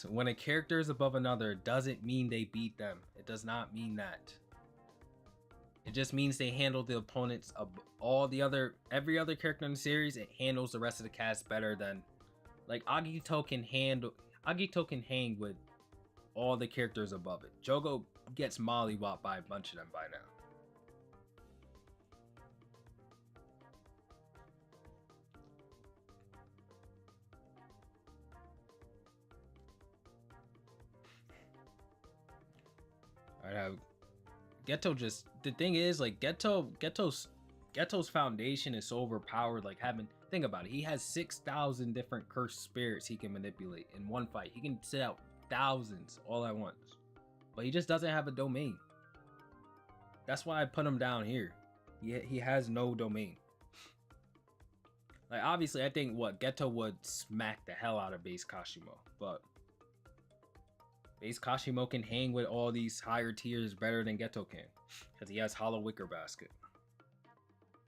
when a character is above another, it doesn't mean they beat them. It does not mean that. It just means they handle the opponents of every other character in the series. It handles the rest of the cast better than, like, Agito can hang with all the characters above it. Jogo gets mollywopped by a bunch of them by now. I have Geto. Just the thing is, like, Geto's foundation is so overpowered. Like, think about it. He has 6,000 different cursed spirits he can manipulate in one fight. He can sit out thousands all at once, but he just doesn't have a domain. That's why I put him down here. He has no domain. Like, obviously, I think Geto would smack the hell out of base Kashimo, but base Kashimo can hang with all these higher tiers better than Geto can, because he has Hollow Wicker Basket.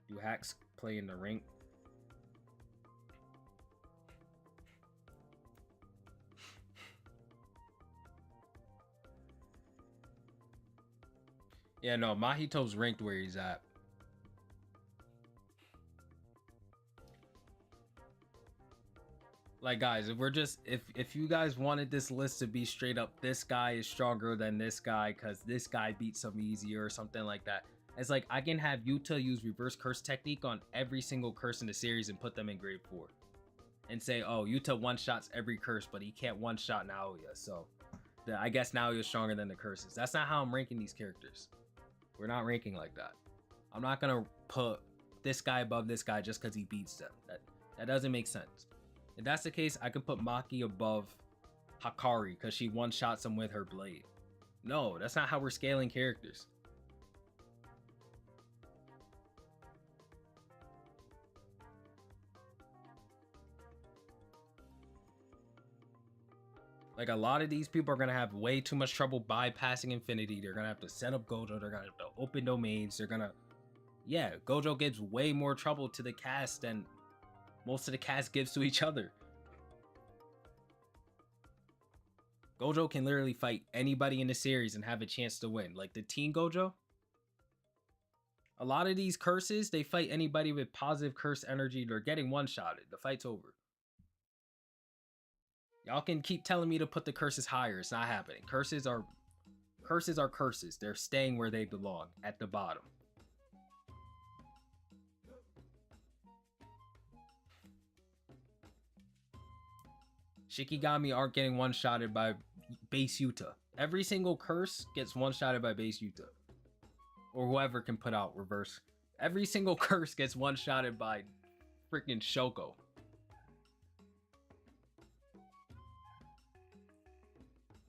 Do hacks play in the rank? Yeah, no, Mahito's ranked where he's at. Like, guys, if you guys wanted this list to be straight up, this guy is stronger than this guy because this guy beats him easier or something like that, it's like I can have Yuta use reverse curse technique on every single curse in the series and put them in grade 4 and say, oh, Yuta one-shots every curse, but he can't one-shot Naoya, so I guess Naoya's stronger than the curses. That's not how I'm ranking these characters. We're not ranking like that. I'm not gonna put this guy above this guy just because he beats them. That doesn't make sense. If that's the case, I could put Maki above Hakari because she one-shots him with her blade. No, that's not how we're scaling characters. Like, a lot of these people are going to have way too much trouble bypassing Infinity. They're going to have to set up Gojo. They're going to have to open domains. They're going to... Yeah, Gojo gives way more trouble to the cast than most of the cast gives to each other. Gojo can literally fight anybody in the series and have a chance to win. Like the Teen Gojo. A lot of these curses, they fight anybody with positive curse energy. They're getting one-shotted. The fight's over. Y'all can keep telling me to put the curses higher. It's not happening. Curses are curses. They're staying where they belong, at the bottom. Shikigami aren't getting one-shotted by base Yuta. Every single curse gets one-shotted by base Yuta. Or whoever can put out reverse. Every single curse gets one-shotted by freaking Shoko.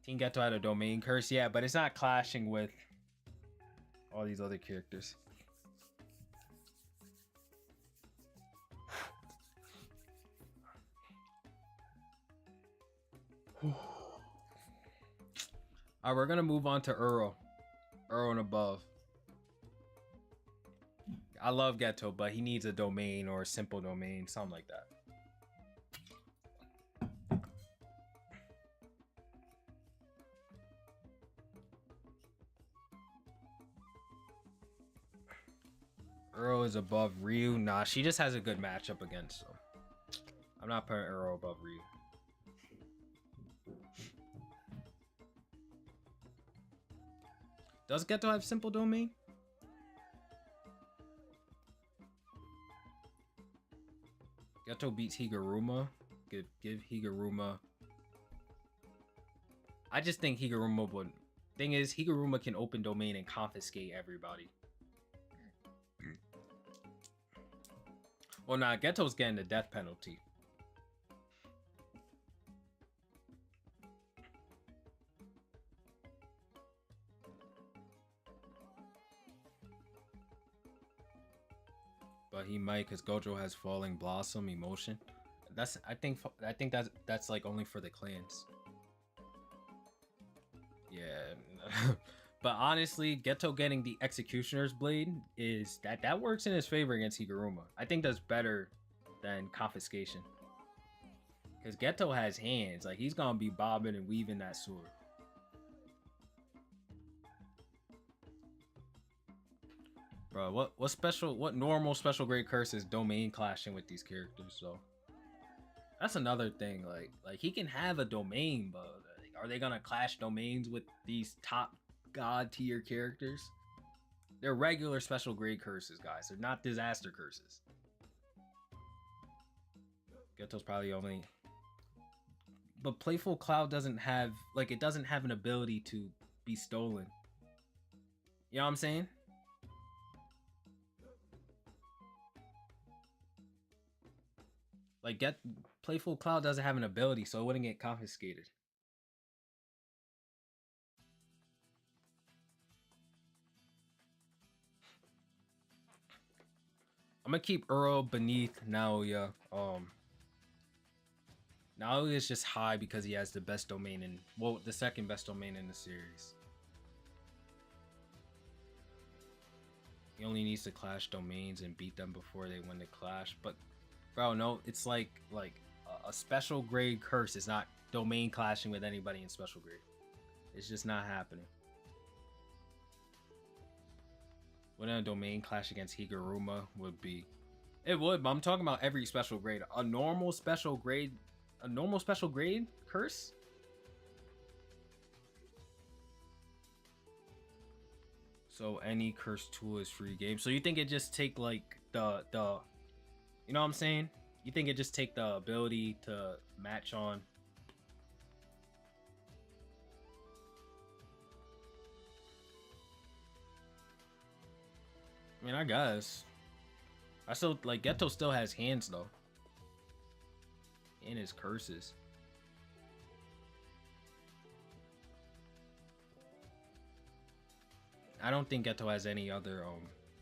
Team Geto had a domain curse, yeah, but it's not clashing with all these other characters. Alright, we're gonna move on to Uro. Uro and above. I love Geto, but he needs a domain or a simple domain, something like that. Uro is above Ryu. Nah, she just has a good matchup against him. I'm not putting Uro above Ryu. Does Geto have simple domain? Geto beats Higuruma. Give Higuruma. I just think Higuruma would. Thing is, Higuruma can open domain and confiscate everybody. Well, nah, Geto's getting the death penalty. But he might, because Gojo has Falling Blossom emotion. I think that's like only for the clans. Yeah. But honestly, Geto getting the Executioner's Blade is that works in his favor against Higuruma. I think that's better than Confiscation. Because Geto has hands. Like, he's gonna be bobbing and weaving that sword. Bro, what normal special grade curse is domain clashing with these characters? So that's another thing. Like he can have a domain, but like, are they gonna clash domains with these top god tier characters? They're regular special grade curses, guys. They're not disaster curses. Geto's probably only, but Playful Cloud doesn't have it doesn't have an ability to be stolen. You know what I'm saying? Like, Playful Cloud doesn't have an ability, so it wouldn't get confiscated. I'm gonna keep Uro beneath Naoya. Naoya is just high because he has the best domain in, well, the second best domain in the series. He only needs to clash domains and beat them before they win the clash. But bro, no, it's like a special grade curse is not domain clashing with anybody in special grade. It's just not happening. Wouldn't a domain clash against Higuruma would be? It would, but I'm talking about every special grade. A normal special grade curse? So any curse tool is free game. So you think it just take like the you know what I'm saying? You think it just take the ability to match on? I mean, I guess. I still like Geto still has hands though. And his curses. I don't think Geto has any other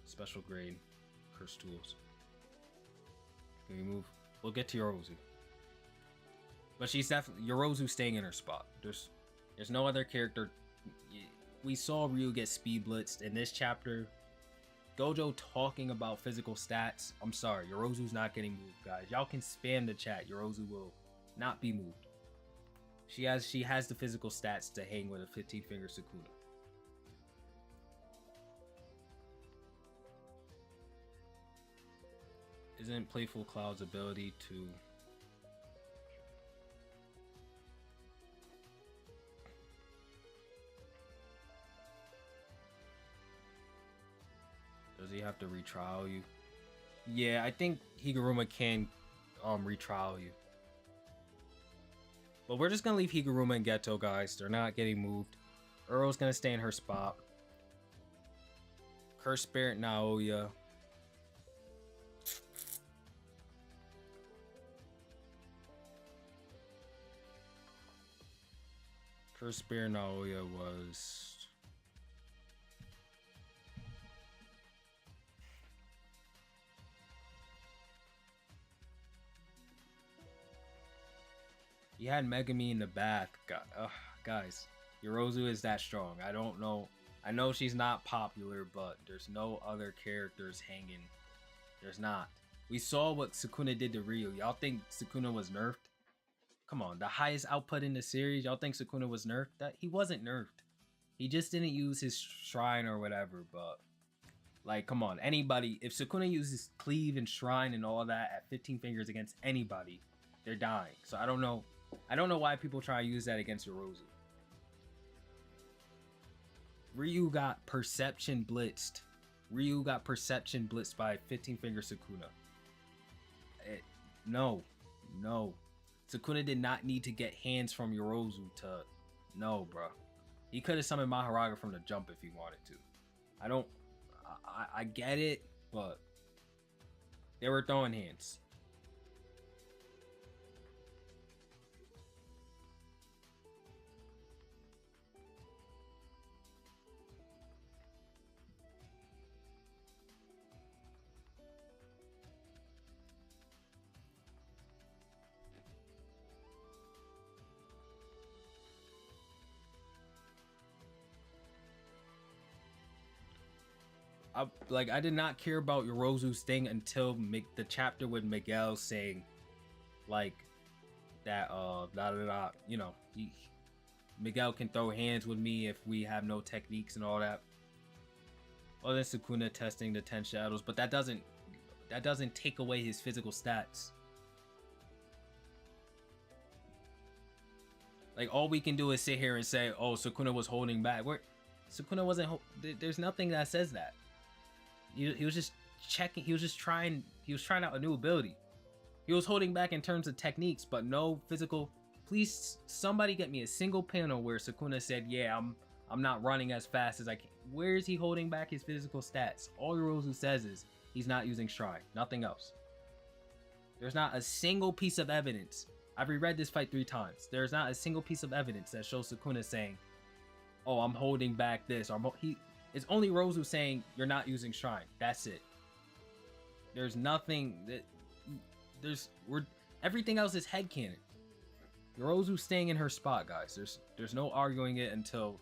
special grade curse tools. Can we move? We'll get to Yorozu. But she's definitely Yorozu staying in her spot. There's no other character. We saw Ryu get speed blitzed in this chapter. Gojo talking about physical stats. I'm sorry, Yorozu's not getting moved, guys. Y'all can spam the chat. Yorozu will not be moved. She has the physical stats to hang with a 15-finger Sukuna. Isn't Playful Cloud's ability to... Does he have to retrial you? Yeah, I think Higuruma can retrial you. But we're just gonna leave Higuruma and Geto, guys. They're not getting moved. Uro's gonna stay in her spot. Curse Spirit Naoya. Curse Spirit Naoya was... He had Megami in the back. Guys, Yorozu is that strong. I don't know. I know she's not popular, but there's no other characters hanging. There's not. We saw what Sukuna did to Ryu. Y'all think Sukuna was nerfed? Come on, the highest output in the series. Y'all think Sukuna was nerfed? That he wasn't nerfed. He just didn't use his shrine or whatever. But like, come on, anybody. If Sukuna uses cleave and shrine and all that at 15 fingers against anybody, they're dying. So I don't know. I don't know why people try to use that against Yorozu. Ryu got perception blitzed. Ryu got perception blitzed by 15 finger Sukuna. No. Sukuna did not need to get hands from Yorozu to... No, bro. He could have summoned Maharaga from the jump if he wanted to. I get it, but they were throwing hands. I did not care about Yorozu's thing until the chapter with Miguel saying, like, that, you know, Miguel can throw hands with me if we have no techniques and all that. Other than Sukuna testing the 10 shadows, but that doesn't take away his physical stats. Like, all we can do is sit here and say, oh, Sukuna was holding back. Sukuna wasn't, there's nothing that says that. He was just checking, he was trying out a new ability. He was holding back in terms of techniques, but no physical. Please, somebody get me a single panel where Sukuna said, yeah, I'm not running as fast as I can. Where is he holding back his physical stats? All Yorozu says is he's not using Shrine, nothing else. There's not a single piece of evidence. I've reread this fight 3 times. There's not a single piece of evidence that shows Sukuna saying, oh, I'm holding back this, or it's only Yorozu saying you're not using Shrine. That's it. There's nothing that everything else is headcanon. Yorozu staying in her spot, guys. There's no arguing it until,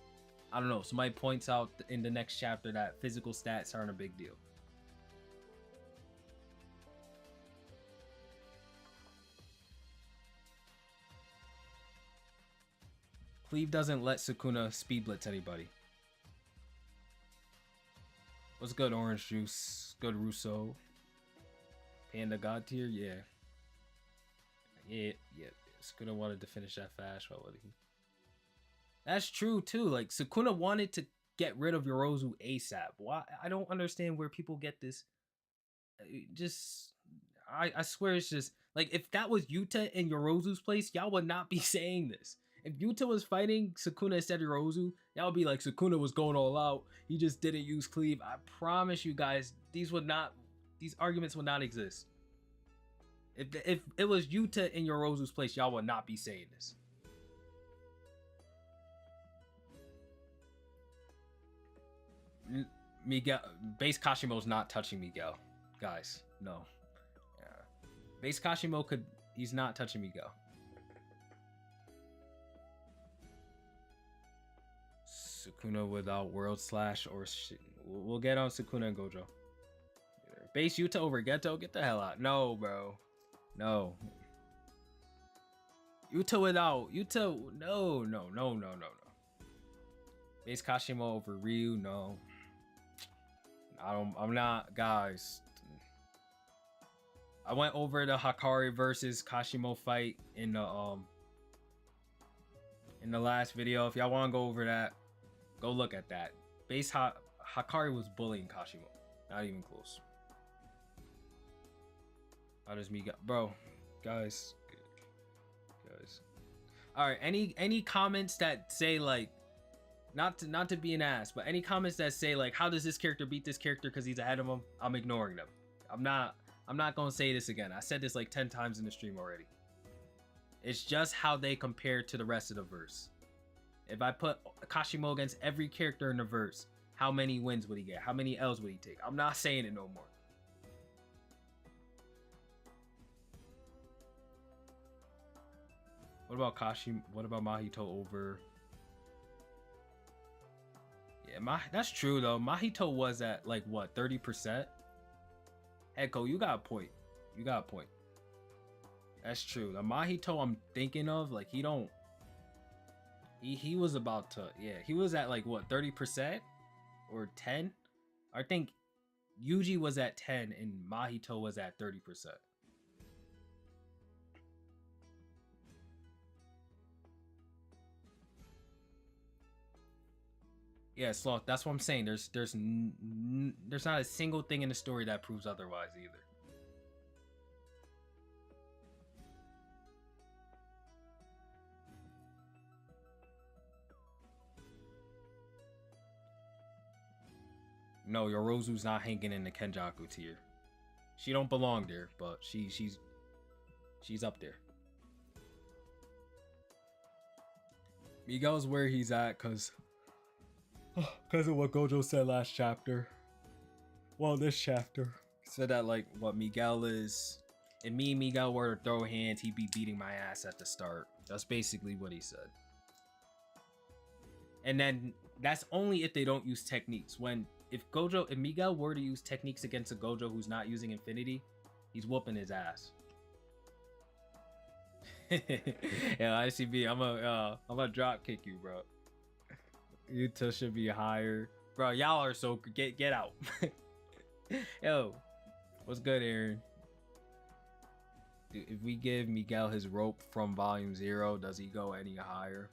I don't know, somebody points out in the next chapter that physical stats aren't a big deal. Cleave doesn't let Sukuna speed blitz anybody. What's good, Orange Juice? Good, Russo. Panda God tier? Yeah. Sukuna wanted to finish that fast. Why would he? That's true, too. Like, Sukuna wanted to get rid of Yorozu ASAP. Why? I don't understand where people get this. I swear it's just... Like, if that was Yuta in Yorozu's place, y'all would not be saying this. If Yuta was fighting Sukuna instead of Yorozu, that would be like Sukuna was going all out. He just didn't use cleave. I promise you guys, these arguments would not exist. If it was Yuta in Yorozu's place, y'all would not be saying this. Miguel, base Kashimo's not touching Miguel, guys. No. Yeah. Base Kashimo he's not touching Miguel. Sukuna without World Slash or shit. We'll get on Sukuna and Gojo. Base Yuta over Geto? Get the hell out. No, bro. No. Yuta without. No. Base Kashimo over Ryu? No. I'm not, guys. I went over the Hakari versus Kashimo fight in the last video. If y'all want to go over that, go look at that. Base Hakari was bullying Kashimo. Not even close. How does me go? Bro, guys. All right, any comments that say like, not to be an ass, but any comments that say like, how does this character beat this character because he's ahead of him? I'm ignoring them. I'm not gonna say this again. I said this like 10 times in the stream already. It's just how they compare to the rest of the verse. If I put Kashimo against every character in the verse, how many wins would he get? How many L's would he take? I'm not saying it no more. What about Kashimo? What about Mahito over? Yeah, that's true though. Mahito was at like what, 30%? Echo, you got a point. You got a point. That's true. The Mahito I'm thinking of, like he was about to, yeah, he was at like what, 30% or 10? I think Yuji was at 10 and Mahito was at 30%. Yeah, Sloth, that's what I'm saying. There's not a single thing in the story that proves otherwise either. No, Yorozu's not hanging in the Kenjaku tier. She don't belong there, but she's up there. Miguel's where he's at because of what Gojo said last chapter. Well, this chapter. He said that like what Miguel is, if me and Miguel were to throw hands, he'd be beating my ass at the start. That's basically what he said. And then that's only if they don't use techniques. If Miguel were to use techniques against a Gojo who's not using Infinity, he's whooping his ass. Yeah, ICB, I'm a drop kick you, bro. Yuta should be higher, bro. Y'all are so get out. Yo, what's good, Aaron? Dude, if we give Miguel his rope from Volume 0, does he go any higher?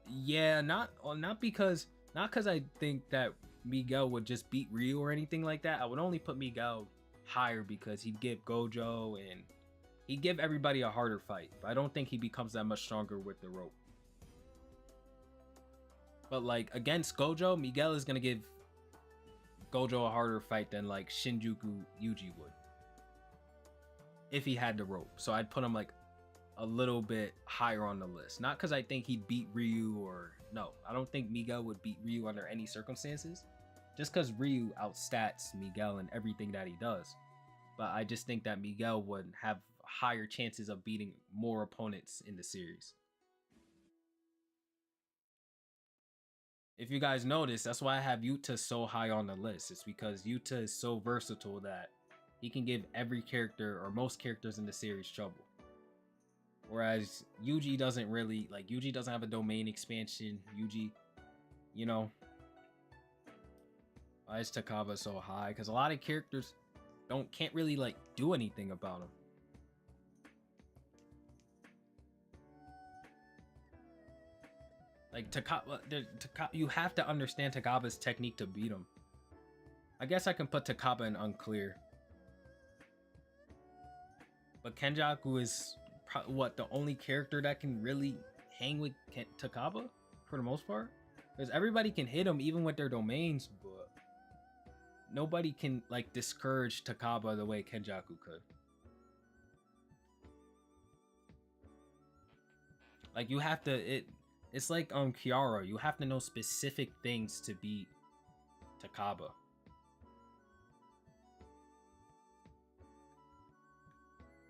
Yeah, not because I think that Miguel would just beat Ryu or anything like that. I would only put Miguel higher because he'd give Gojo and he'd give everybody a harder fight. But I don't think he becomes that much stronger with the rope. But like against Gojo, Miguel is gonna give Gojo a harder fight than like Shinjuku Yuji would if he had the rope. So I'd put him like a little bit higher on the list. Not because I think he'd beat Ryu or no. I don't think Miguel would beat Ryu under any circumstances. Just because Ryu outstats Miguel in everything that he does. But I just think that Miguel would have higher chances of beating more opponents in the series. If you guys notice, that's why I have Yuta so high on the list. It's because Yuta is so versatile that he can give every character or most characters in the series trouble. Whereas Yuji doesn't really, like, Yuji doesn't have a domain expansion. Yuji, you know, why is Takaba so high? Because a lot of characters can't really like do anything about him. Like Takaba, you have to understand Takaba's technique to beat him. I guess I can put Takaba in unclear. But Kenjaku is what, the only character that can really hang with Takaba for the most part? Because everybody can hit him even with their domains, but nobody can like discourage Takaba the way Kenjaku could. Like you have to, it's like Kiara, you have to know specific things to beat Takaba.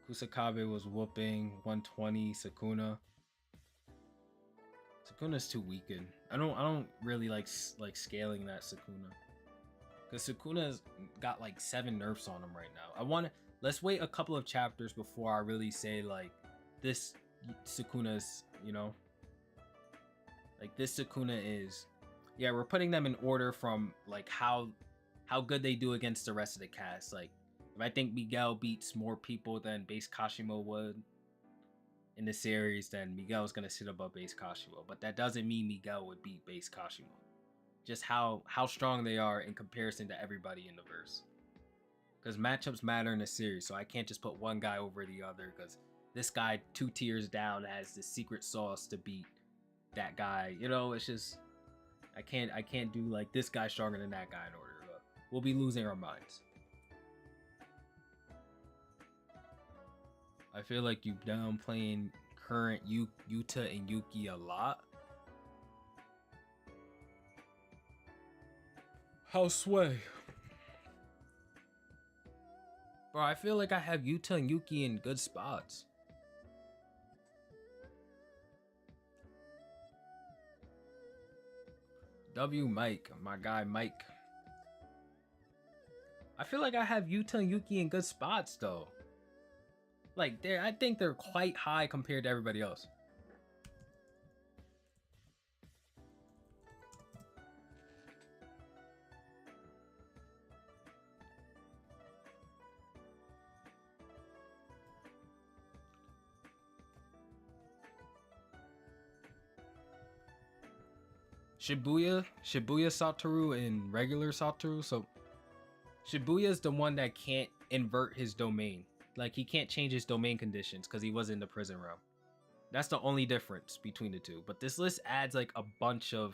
Kusakabe was whooping 120 Sukuna. Sukuna's too weakened. I don't really like scaling that Sukuna. Cause Sukuna's got like 7 nerfs on him right now. Let's wait a couple of chapters before I really say like this Sukuna's, you know, like this Sukuna is, yeah, we're putting them in order from like how good they do against the rest of the cast. Like if I think Miguel beats more people than base Kashimo would in the series, then Miguel's gonna sit above base Kashimo. But that doesn't mean Miguel would beat base Kashimo. Just how strong they are in comparison to everybody in the verse. Because matchups matter in the series, so I can't just put one guy over the other. Because this guy 2 tiers down has the secret sauce to beat that guy. You know, it's just I can't do like this guy stronger than that guy in order. But we'll be losing our minds. I feel like you downplaying current Yuta and Yuki a lot. How sway? Bro, I feel like I have Yuta and Yuki in good spots. W Mike, my guy Mike. I feel like I have Yuta and Yuki in good spots though. Like I think they're quite high compared to everybody else. Shibuya Satoru and regular Satoru. So Shibuya is the one that can't invert his domain. Like he can't change his domain conditions because he was in the prison realm. That's the only difference between the two. But this list adds like a bunch of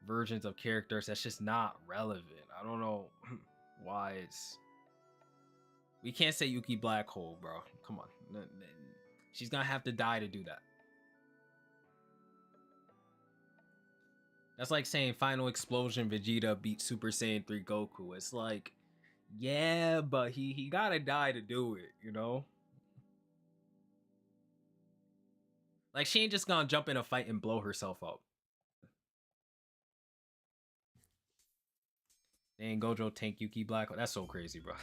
versions of characters that's just not relevant. I don't know why it's. We can't say Yuki Black Hole, bro. Come on. She's gonna have to die to do that. That's like saying Final Explosion Vegeta beat Super Saiyan 3 Goku. It's like, yeah, but he gotta die to do it, you know? Like, she ain't just gonna jump in a fight and blow herself up. Dang, Gojo tank Yuki Black. That's so crazy, bro.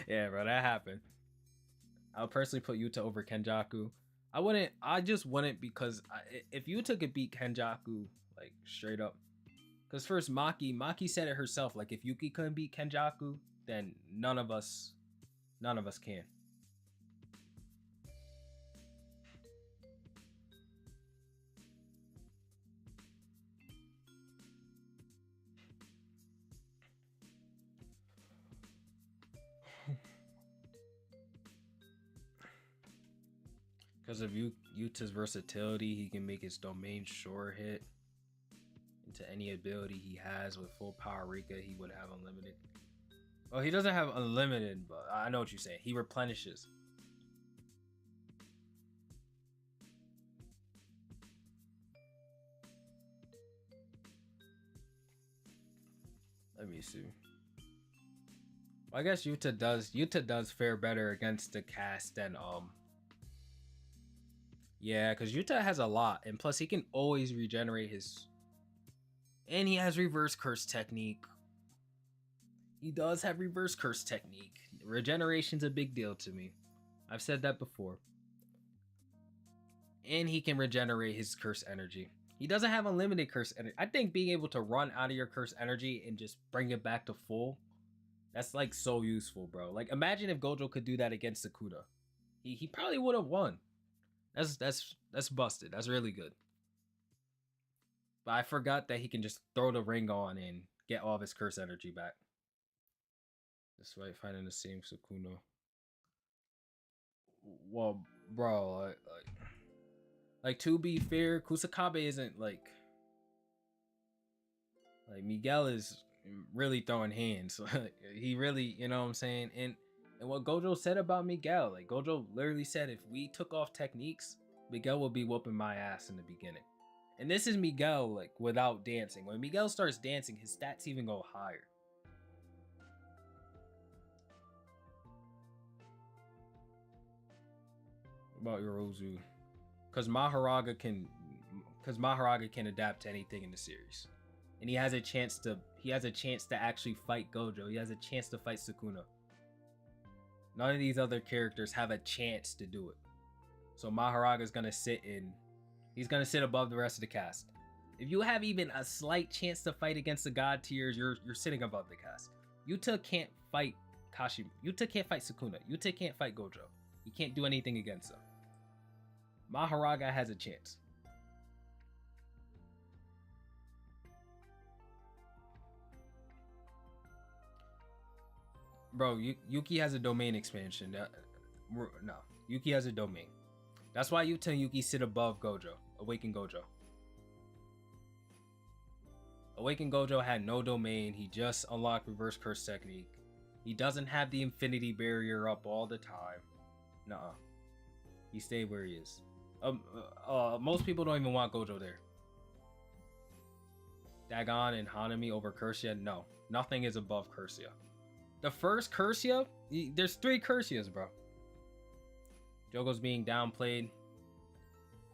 Yeah, bro, that happened. I would personally put Yuta over Kenjaku. I just wouldn't because if Yuta could beat Kenjaku, like, straight up. Because first, Maki said it herself. Like, if Yuki couldn't beat Kenjaku, then none of us can. Because of Yuta's versatility, he can make his domain sure hit into any ability he has. With full power Rika, he would have unlimited. Well, he doesn't have unlimited, but I know what you're saying. He replenishes. Let me see. Well, I guess Yuta does fare better against the cast than yeah, because Yuta has a lot, and plus he can always regenerate his. And he has reverse curse technique. He does have reverse curse technique. Regeneration's a big deal to me. I've said that before. And he can regenerate his curse energy. He doesn't have unlimited curse energy. I think being able to run out of your curse energy and just bring it back to full, that's like so useful, bro. Like imagine if Gojo could do that against Sakuda. He probably would have won. That's busted. That's really good. But I forgot that he can just throw the ring on and get all of his curse energy back. Despite finding the same Sukuna. Well, bro, like to be fair, Kusakabe isn't like Miguel is really throwing hands. He really, you know what I'm saying? And what Gojo said about Miguel, like Gojo literally said, if we took off techniques, Miguel will be whooping my ass in the beginning. And this is Miguel, like without dancing. When Miguel starts dancing, his stats even go higher. About Yorozu, because Maharaga can adapt to anything in the series, and he has a chance to actually fight Gojo. He has a chance to fight Sukuna. None of these other characters have a chance to do it. So Maharaga is gonna sit above the rest of the cast. If you have even a slight chance to fight against the god tiers, you're sitting above the cast. Yuta can't fight Kashima. Yuta can't fight Sukuna. Yuta can't fight Gojo. He can't do anything against them. Maharaga has a chance. Bro, Yuki has a domain expansion. No. Yuki has a domain. That's why Yuta and Yuki sit above Gojo. Awakened Gojo. Awakened Gojo had no domain. He just unlocked reverse curse technique. He doesn't have the infinity barrier up all the time. Nuh-uh. He stayed where he is. Most people don't even want Gojo there. Dagon and Hanami over Cursia? No. Nothing is above Cursia. The first Cursia? There's 3 Cursias, bro. Jogo's being downplayed.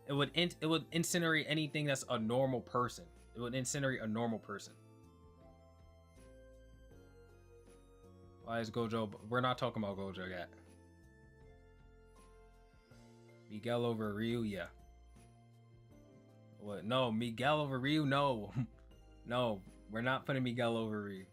It would incinerate anything that's a normal person. It would incinerate a normal person. Why is Gojo? We're not talking about Gojo yet. Miguel over Ryu? Yeah. What? No, Miguel over Ryu? No. No, we're not putting Miguel over Ryu.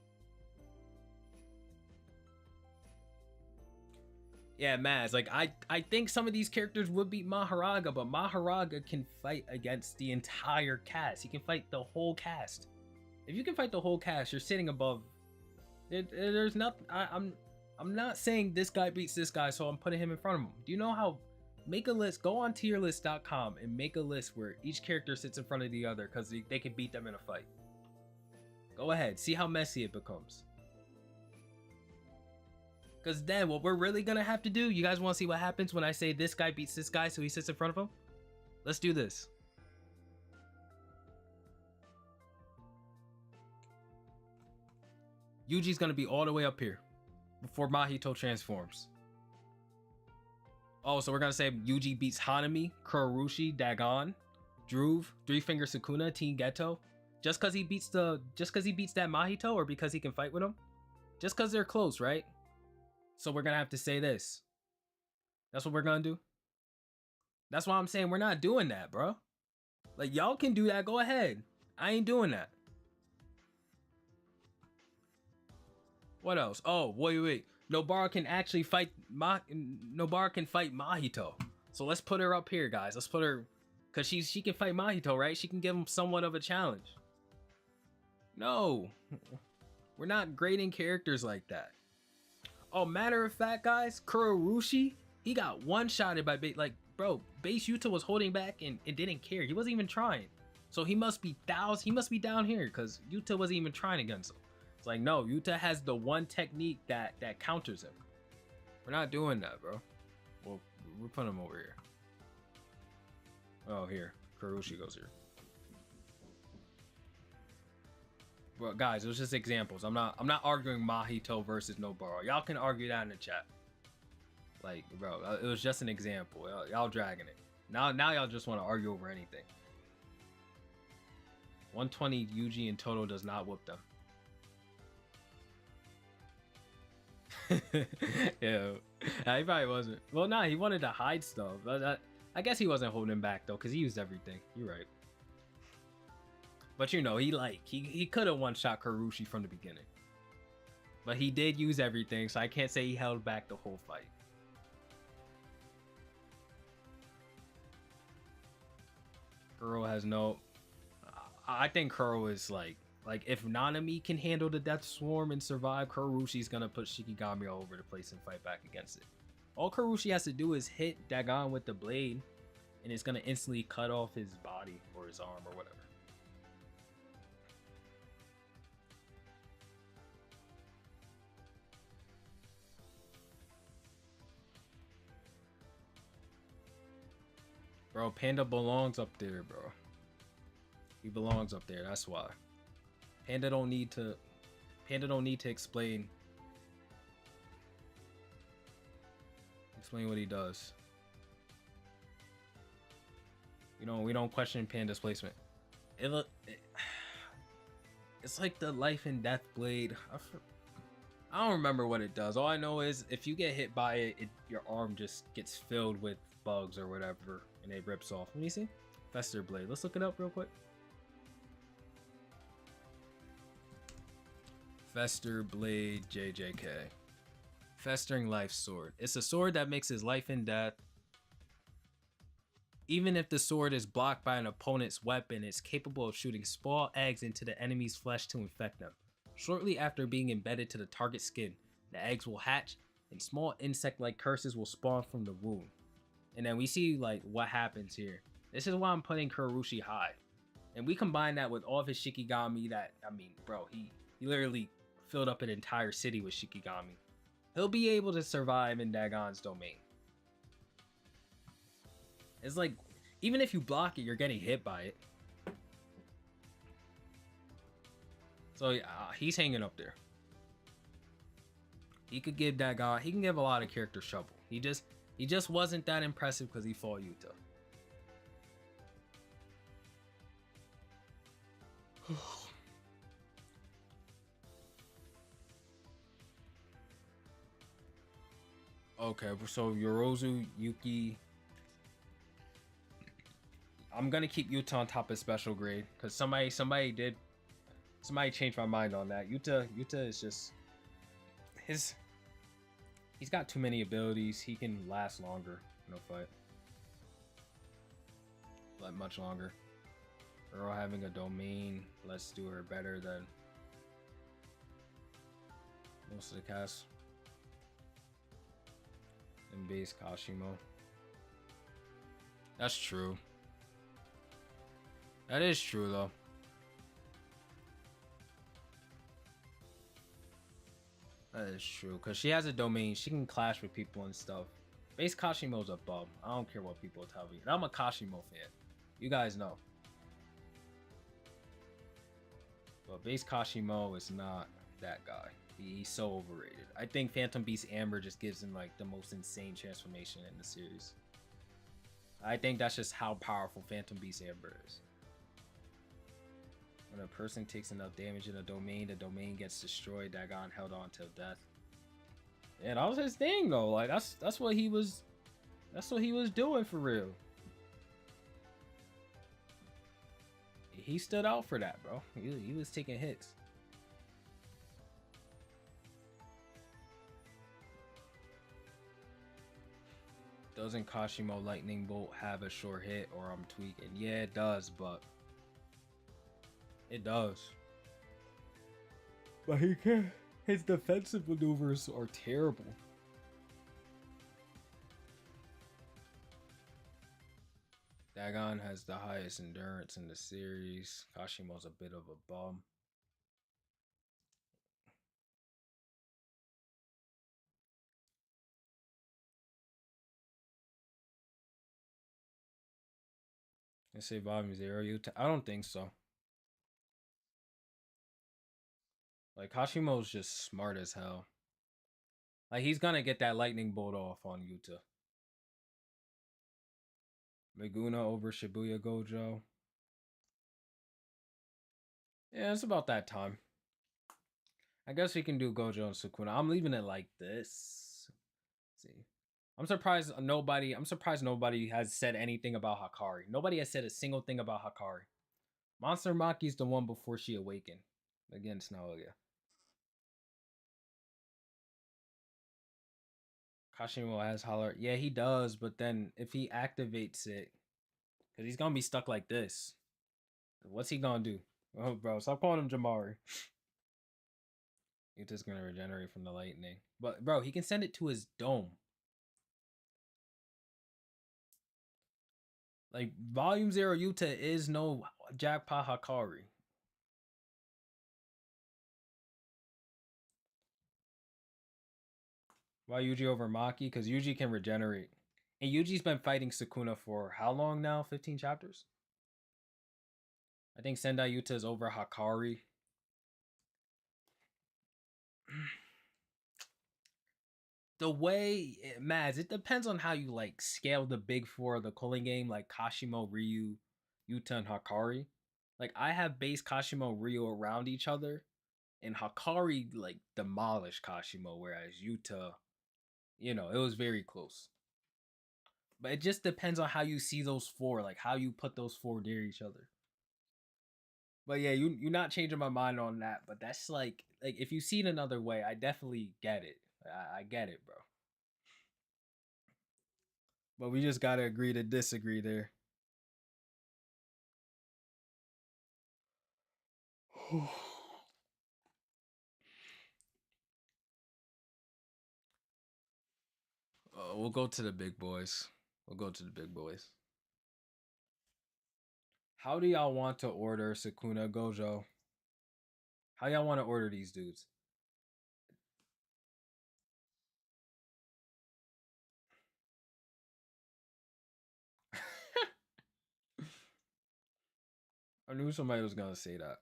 Yeah, Maz, like I think some of these characters would beat Maharaga, but Maharaga can fight against the entire cast. He can fight the whole cast. If you can fight the whole cast, you're sitting above. There's nothing. I'm not saying this guy beats this guy, so I'm putting him in front of him. Do you know how? Make a list. Go on tierlist.com and make a list where each character sits in front of the other because they can beat them in a fight. Go ahead, see how messy it becomes. Because then what we're really going to have to do, you guys want to see what happens when I say this guy beats this guy so he sits in front of him? Let's do this. Yuji's going to be all the way up here before Mahito transforms. Oh, so we're going to say Yuji beats Hanami, Kurorushi, Dagon, Druve, Three Finger Sukuna, Teen Geto. Just because he beats that Mahito, or because he can fight with him? Just because they're close, right? So we're gonna have to say this. That's what we're gonna do. That's why I'm saying we're not doing that, bro. Like, y'all can do that, go ahead. I ain't doing that. What else? Oh, wait. Nobara can actually fight Nobara can fight Mahito. So let's put her up here, guys. Let's put her, because she can fight Mahito, right? She can give him somewhat of a challenge. No. We're not grading characters like that. Oh, matter of fact, guys, Kurorushi, he got one-shotted by Base Yuta was holding back and didn't care. He wasn't even trying. So he must be down here because Yuta wasn't even trying against him. It's like, no, Yuta has the one technique that counters him. We're not doing that, bro. Well, we're putting him over here. Oh, here. Kurorushi goes here. Well, guys, it was just examples. I'm not arguing Mahito versus Nobara. Y'all can argue that in the chat. Like, bro, it was just an example. Y'all dragging it. Now y'all just want to argue over anything. 120 Yuji in total does not whoop them. Yeah, he probably wasn't. Well, nah, he wanted to hide stuff. I guess he wasn't holding him back though, because he used everything. You're right. But you know, he could have one-shot Kurorushi from the beginning. But he did use everything, so I can't say he held back the whole fight. Kuro has no... I think Kuro is like if Nanami can handle the Death Swarm and survive, Kuroshi's gonna put Shikigami all over the place and fight back against it. All Kuroshi has to do is hit Dagon with the blade, and it's gonna instantly cut off his body or his arm or whatever. Bro, Panda belongs up there, bro. He belongs up there, that's why. Panda don't need to explain what he does. We don't question Panda's placement. It's like the life and death blade. I don't remember what it does. All I know is if you get hit by it, your arm just gets filled with bugs or whatever, and it rips off. Let me see. Fester blade. Let's look it up real quick. Fester blade JJK. Festering life sword. It's a sword that mixes life and death. Even if the sword is blocked by an opponent's weapon, it's capable of shooting small eggs into the enemy's flesh to infect them. Shortly after being embedded to the target's skin, the eggs will hatch and small insect-like curses will spawn from the wound. and then we see like what happens here. This is why I'm putting Kurushi high, and we combine that with all of his Shikigami. That I mean, bro, he literally filled up an entire city with Shikigami. He'll be able to survive in Dagon's domain. It's like, even if you block it, you're getting hit by it. So he's hanging up there. He could give Dagon. He can give a lot of characters trouble. He just wasn't that impressive because he fought Yuta. Okay, so Yorozu, Yuki. I'm gonna keep Yuta on top of special grade because somebody changed my mind on that. Yuta is just he's got too many abilities. He can last longer in a fight, like much longer. Girl having a domain, let's do her better than most of the cast. And base Kashimo. That's true. That is true though. That is true, because she has a domain. She can clash with people and stuff. Base Kashimo's a bum. I don't care what people tell me. And I'm a Kashimo fan. You guys know. But base Kashimo is not that guy. He's so overrated. I think Phantom Beast Amber just gives him like the most insane transformation in the series. I think that's just how powerful Phantom Beast Amber is. When a person takes enough damage in a domain, the domain gets destroyed. Dagon held on till death. Yeah, that was his thing though. Like that's what he was doing for real. He stood out for that, bro. He was taking hits. Doesn't Kashimo Lightning Bolt have a short hit, or I'm tweaking? Yeah, it does, but it does. But he can't. His defensive maneuvers are terrible. Dagon has the highest endurance in the series. Kashimo's a bit of a bum. Let's say volume 0. I don't think so. Like, Hashimo's just smart as hell. Like, he's gonna get that lightning bolt off on Yuta. Meguna over Shibuya Gojo. Yeah, it's about that time. I guess we can do Gojo and Sukuna. I'm leaving it like this. Let's see. I'm surprised nobody has said anything about Hakari. Nobody has said a single thing about Hakari. Monster Maki's the one before she awakened against Naoya. Kashimo has holler. Yeah, he does, but then if he activates it, because he's gonna be stuck like this. What's he gonna do? Oh, bro, stop calling him Jamari. Yuta's gonna regenerate from the lightning. But, bro, he can send it to his dome. Like, Volume 0 Yuta is no Jackpot Hakari. Why Yuji over Maki? Because Yuji can regenerate. And Yuji's been fighting Sukuna for how long now? 15 chapters? I think Sendai Yuta is over Hakari. The way, Mads, it depends on how you like scale the big four of the Culling game, like Kashimo, Ryu, Yuta, and Hakari. Like, I have base Kashimo, Ryu around each other, and Hakari like demolished Kashimo, whereas Yuta, it was very close. But it just depends on how you see those four, like how you put those four near each other. But yeah, you're not changing my mind on that. But that's like if you see it another way, I definitely get it. I get it, bro. But we just gotta agree to disagree there. We'll go to the big boys. We'll go to the big boys. How do y'all want to order Sukuna Gojo? How y'all want to order these dudes? I knew somebody was gonna say that.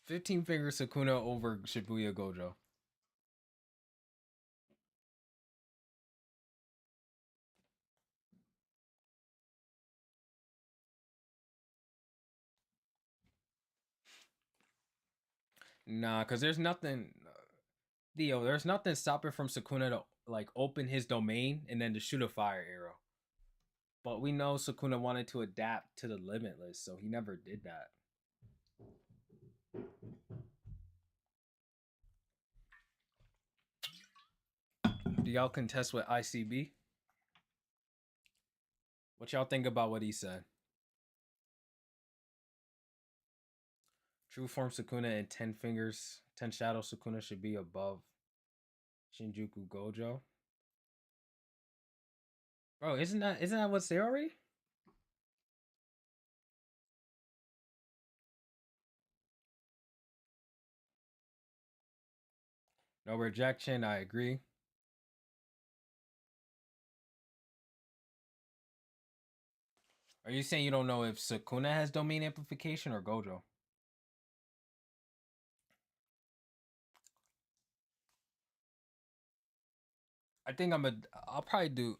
15 finger Sukuna over Shibuya Gojo. Nah, cause there's nothing, Theo. There's nothing stopping from Sukuna to like open his domain and then to shoot a fire arrow. But we know Sukuna wanted to adapt to the limitless, so he never did that. Do y'all contest with ICB? What y'all think about what he said? True form Sukuna and 10 fingers, 10 shadow Sukuna should be above Shinjuku Gojo. Bro, isn't that what's there already? No rejection, I agree. Are you saying you don't know if Sukuna has domain amplification or Gojo? I think I'll probably do.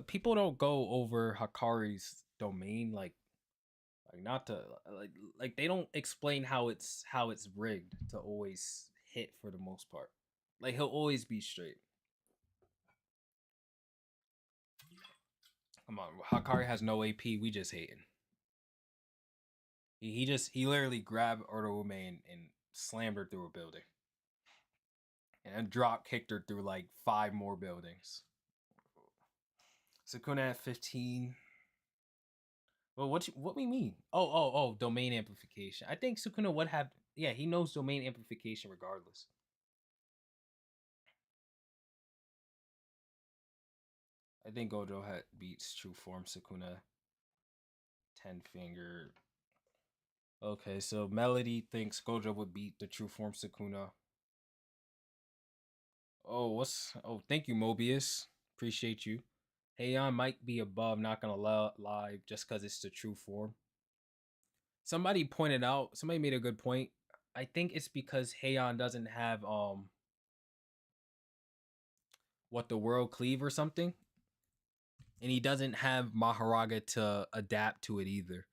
People don't go over Hakari's domain like not to like like they don't explain how it's rigged to always hit for the most part. Like he'll always be straight. Come on, Hakari has no AP. We just hating. He literally grabbed Orume and slammed her through a building, and drop kicked her through like 5 more buildings. Sukuna at 15. Well, what we mean? Oh, domain amplification. I think Sukuna would have. Yeah, he knows domain amplification regardless. I think Gojo had beats true form Sukuna. 10 finger. Okay, so Melody thinks Gojo would beat the true form Sukuna. Thank you, Mobius. Appreciate you. Heian might be above, not gonna lie, just because it's the true form. Somebody made a good point. I think it's because Heian doesn't have what the world cleave or something, and he doesn't have Maharaga to adapt to it either.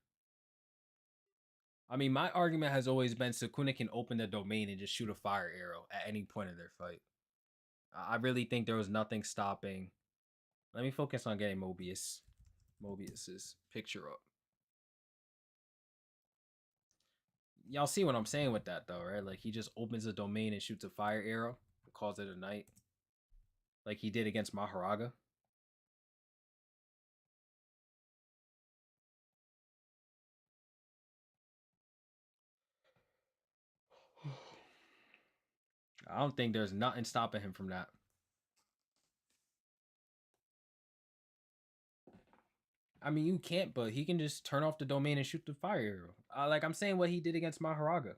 I mean, my argument has always been Sukuna can open the domain and just shoot a fire arrow at any point of their fight. I really think there was nothing stopping. Let me focus on getting Mobius's picture up. Y'all see what I'm saying with that though, right? Like he just opens a domain and shoots a fire arrow, and calls it a night, like he did against Maharaga. I don't think there's nothing stopping him from that. I mean, you can't, but he can just turn off the domain and shoot the fire arrow. Like I'm saying, what he did against Maharaga.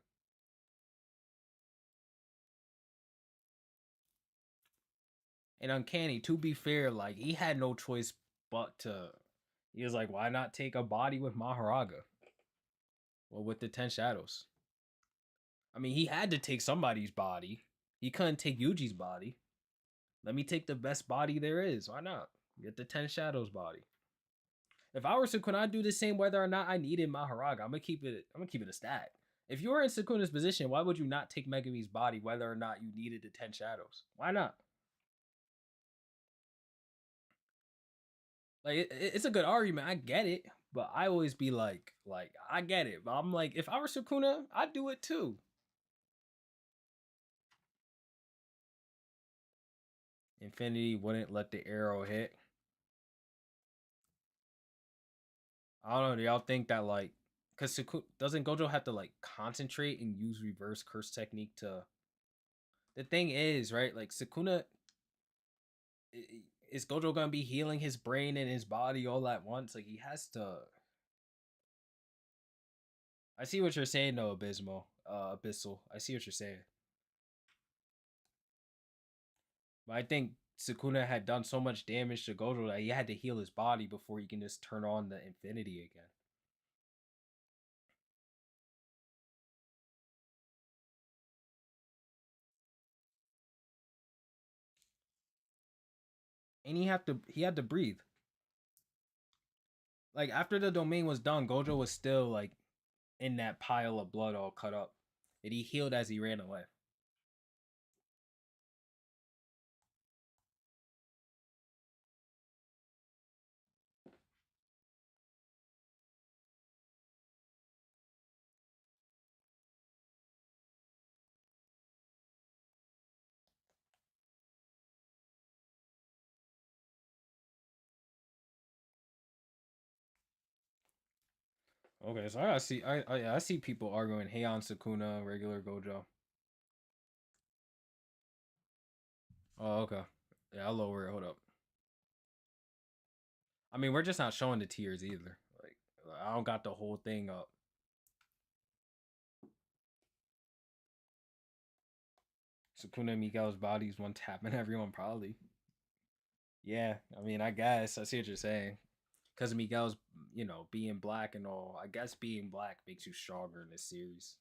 And Uncanny, to be fair, like he had no choice but to. He was like, why not take a body with Maharaga? Well, with the 10 shadows. I mean, he had to take somebody's body. He couldn't take Yuji's body. Let me take the best body there is. Why not? Get the 10 shadows body. If I were Sukuna, I'd do the same whether or not I needed Maharaga. I'm gonna keep it a stat. If you were in Sukuna's position, why would you not take Megumi's body whether or not you needed the 10 shadows? Why not? Like it's a good argument. I get it, but I always be like I get it, but I'm like, if I were Sukuna, I'd do it too. Infinity wouldn't let the arrow hit. I don't know. Do y'all think that like, cause doesn't Gojo have to like concentrate and use reverse curse technique to? The thing is, right? Like Sukuna, is Gojo gonna be healing his brain and his body all at once? Like he has to. I see what you're saying though, Abyssal. I see what you're saying. But I think Sukuna had done so much damage to Gojo that he had to heal his body before he can just turn on the infinity again. And he had to breathe. Like after the domain was done, Gojo was still like in that pile of blood all cut up. And he healed as he ran away. Okay, so I see people arguing Heian Sukuna, regular Gojo. Oh, okay. Yeah, I'll lower it. Hold up. I mean, we're just not showing the tiers either. Like, I don't got the whole thing up. Sukuna Miguel's body's one tapping everyone, probably. Yeah, I mean, I guess. I see what you're saying. Because Miguel's, being black and all. I guess being black makes you stronger in this series.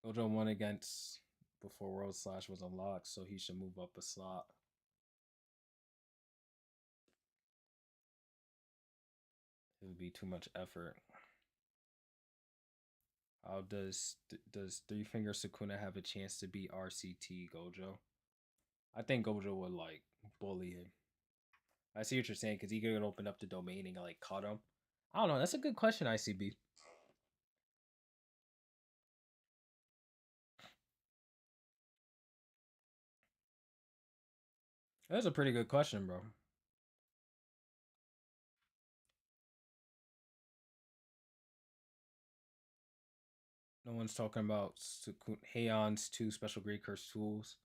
Gojo won against before World Slash was unlocked, so he should move up a slot. It would be too much effort. How does Three Finger Sukuna have a chance to beat RCT Gojo? I think Gojo would like bully him. I see what you're saying because he could open up the domain and like cut him. I don't know. That's a good question, ICB. That's a pretty good question, bro. No one's talking about Heian's two special grade curse tools.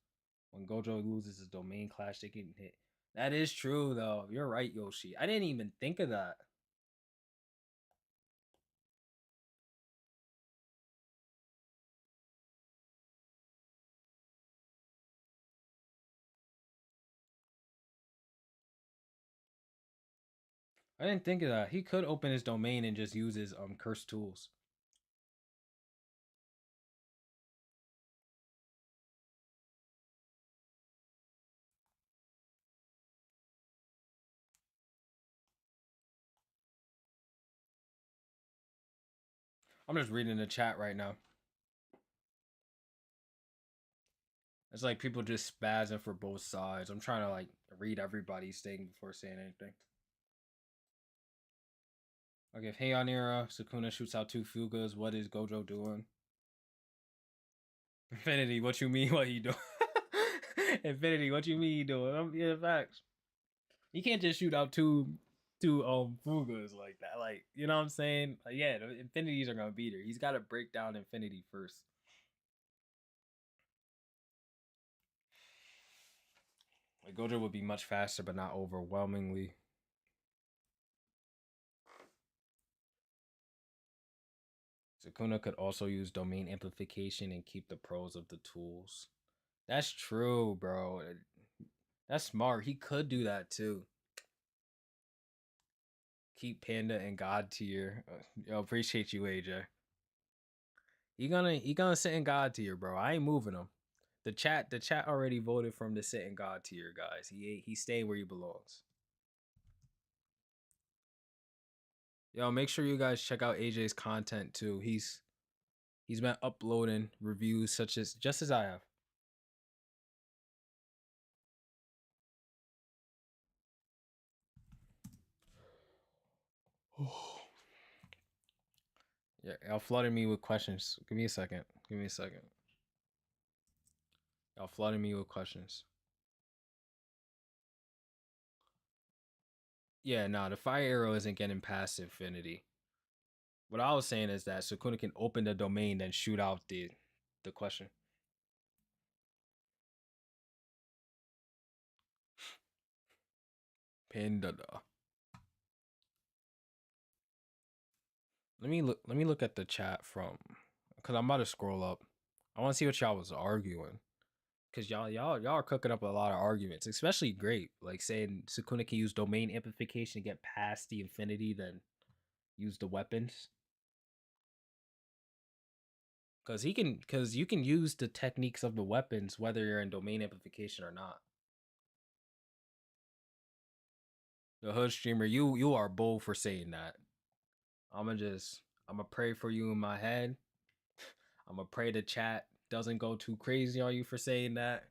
When Gojo loses his domain clash, they can hit. That is true, though. You're right, Yoshi. I didn't even think of that. I didn't think of that. He could open his domain and just use his curse tools. I'm just reading the chat right now. It's like people just spazzing for both sides. I'm trying to like read everybody's thing before saying anything. Okay, if Heian era, Sukuna shoots out two Fugas, what is Gojo doing? Infinity, what you mean? What you doing? Infinity, what you mean you doing? Yeah, facts. You can't just shoot out two Fugas like that. Like, you know what I'm saying? Like, yeah, the Infinities are gonna beat her. He's gotta break down Infinity first. Like Gojo would be much faster, but not overwhelmingly. Sukuna could also use domain amplification and keep the pros of the tools. That's true, bro. That's smart. He could do that too. Keep Panda in God tier. Yo, appreciate you, AJ. He gonna sit in God tier, bro. I ain't moving him. The chat already voted for him to sit in God tier, guys. He's staying where he belongs. Yo, make sure you guys check out AJ's content too. He's been uploading reviews such as just as I have. Yeah, y'all flooding me with questions. Give me a second. Give me a second. Y'all flooding me with questions. Yeah, no, the fire arrow isn't getting past infinity. What I was saying is that Sukuna can open the domain, then shoot out the question. Panda. Let me look at the chat from, cause I'm about to scroll up. I want to see what y'all was arguing. Cause y'all are cooking up a lot of arguments, especially great. Like saying Sukuna can use domain amplification to get past the infinity, then use the weapons. Cause you can use the techniques of the weapons whether you're in domain amplification or not. The hood streamer, you are bold for saying that. I'ma pray for you in my head. I'ma pray the chat doesn't go too crazy on you for saying that.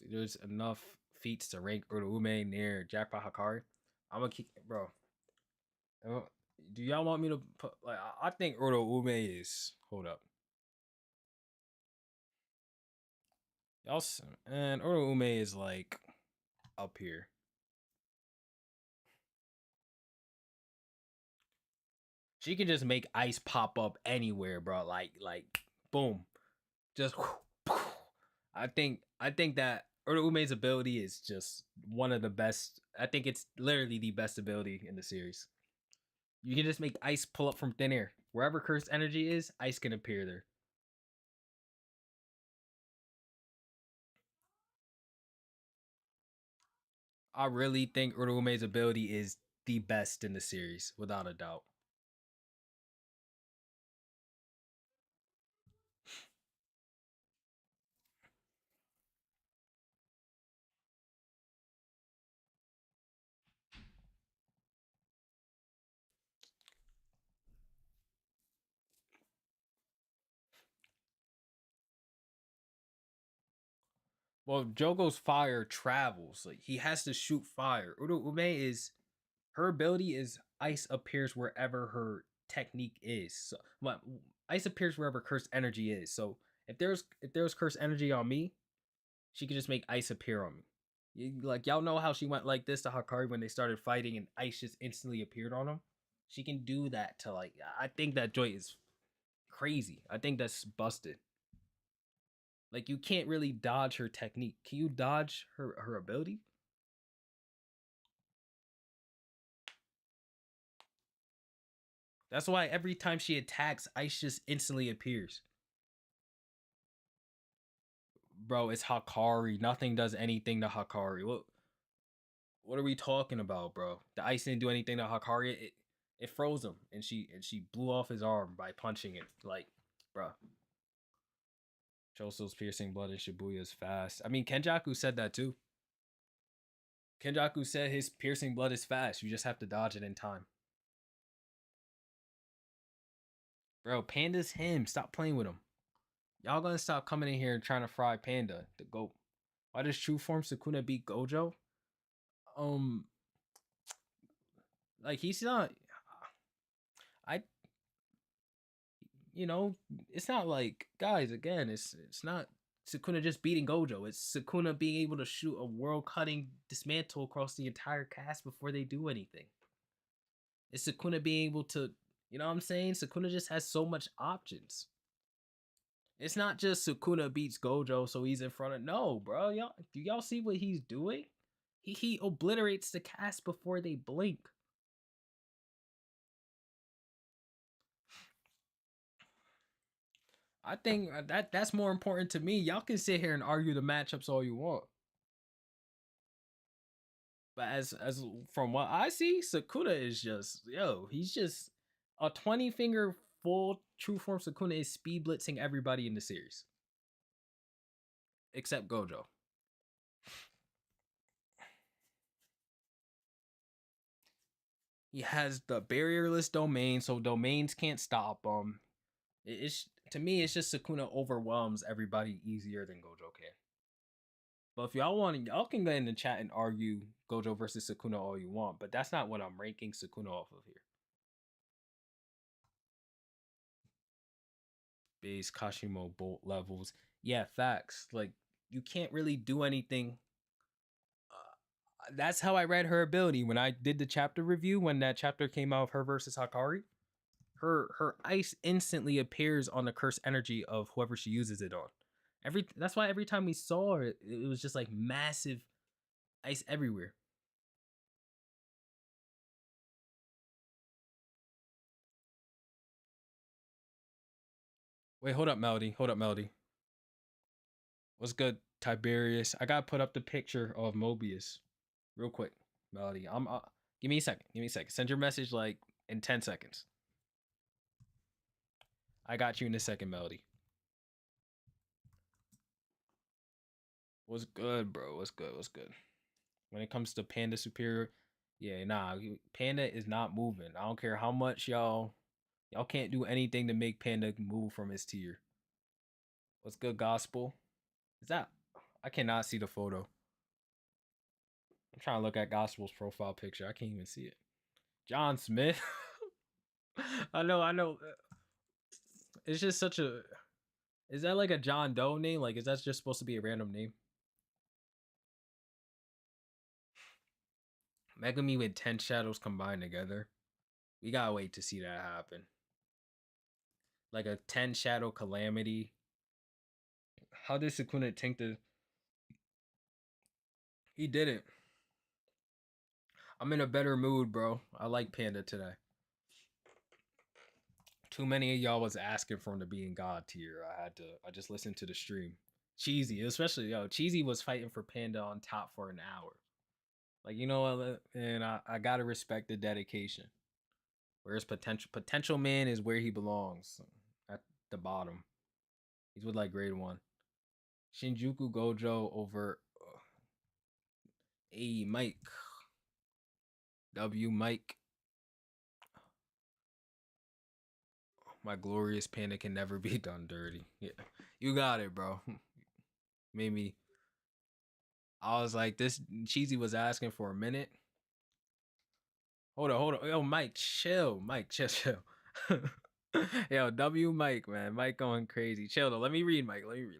There's enough feats to rank Uraume near Jackpot Hakari. I'm gonna keep, bro. Do y'all want me to put, like, I think Uraume is, hold up. Y'all, and Uraume is like up here. She can just make ice pop up anywhere, bro. Like boom. Just I think that Uraume's ability is just one of the best. I think it's literally the best ability in the series. You can just make ice pull up from thin air. Wherever cursed energy is, ice can appear there. I really think Uraume's ability is the best in the series, without a doubt. Well, Jogo's fire travels. Like he has to shoot fire. Uraume is, her ability is ice appears wherever her technique is. So, well, ice appears wherever cursed energy is. So if there's cursed energy on me, she can just make ice appear on me. Like y'all know how she went like this to Hakari when they started fighting and ice just instantly appeared on them. She can do that to, like, I think that joy is crazy. I think that's busted. Like you can't really dodge her technique. Can you dodge her ability? That's why every time she attacks, ice just instantly appears. Bro, it's Hakari. Nothing does anything to Hakari. What are we talking about, bro? The ice didn't do anything to Hakari. It froze him, and she blew off his arm by punching it. Like, bro. Choso's piercing blood in Shibuya is fast. I mean, Kenjaku said that too. Kenjaku said his piercing blood is fast. You just have to dodge it in time. Bro, Panda's him. Stop playing with him. Y'all gonna stop coming in here and trying to fry Panda, the goat. Why does True Form Sukuna beat Gojo? Um, like he's not. I, you know, it's not like, guys. Again, it's not Sukuna just beating Gojo. It's Sukuna being able to shoot a world-cutting dismantle across the entire cast before they do anything. It's Sukuna being able to, you know what I'm saying? Sukuna just has so much options. It's not just Sukuna beats Gojo, so he's in front of. No, bro. Y'all, do y'all see what he's doing? He obliterates the cast before they blink. I think that's more important to me. Y'all can sit here and argue the matchups all you want. But as from what I see, Sukuna is just, he's just a 20 finger full true form. Sukuna is speed blitzing everybody in the series. Except Gojo. He has the barrierless domain, so domains can't stop him. It's, to me, it's just Sukuna overwhelms everybody easier than Gojo can. But if y'all want, y'all can go in the chat and argue Gojo versus Sukuna all you want, but that's not what I'm ranking Sukuna off of here. Base Kashimo bolt levels. Yeah, facts. Like, you can't really do anything. That's how I read her ability when I did the chapter review. When that chapter came out of her versus Hakari, her ice instantly appears on the cursed energy of whoever she uses it on. That's why every time we saw her, it was just like massive Ice everywhere. Wait, hold up, Melody. Hold up, Melody. What's good, Tiberius? I gotta put up the picture of Mobius real quick, Melody. I'm. Give me a second. Give me a second. Send your message like in 10 seconds. I got you in a second, Melody. What's good, bro? What's good? What's good? When it comes to Panda Superior, yeah, nah, Panda is not moving. I don't care how much y'all can't do anything to make Panda move from his tier. What's good, Gospel? Is that? I cannot see the photo. I'm trying to look at Gospel's profile picture. I can't even see it. John Smith. I know, I know. It's just such a. Is that like a John Doe name? Like, is that just supposed to be a random name? Megami with 10 shadows combined together. We gotta wait to see that happen. Like a 10 shadow calamity. How did Sukuna tank the. He didn't. I'm in a better mood, bro. I like Panda today. Too many of y'all was asking for him to be in God tier. I just listened to the stream. Cheesy, especially Cheesy was fighting for Panda on top for an hour. Like, you know what, and I gotta respect the dedication. Whereas potential man is where he belongs. At the bottom. He's with like grade 1. Shinjuku Gojo over A Mike. W Mike. My glorious Panda can never be done dirty. Yeah. You got it, bro. Made me. I was like, this Cheesy was asking for a minute. Hold on. Yo, Mike, chill. Mike, chill. Yo, W Mike, man. Mike going crazy. Chill though. Let me read, Mike. Let me read.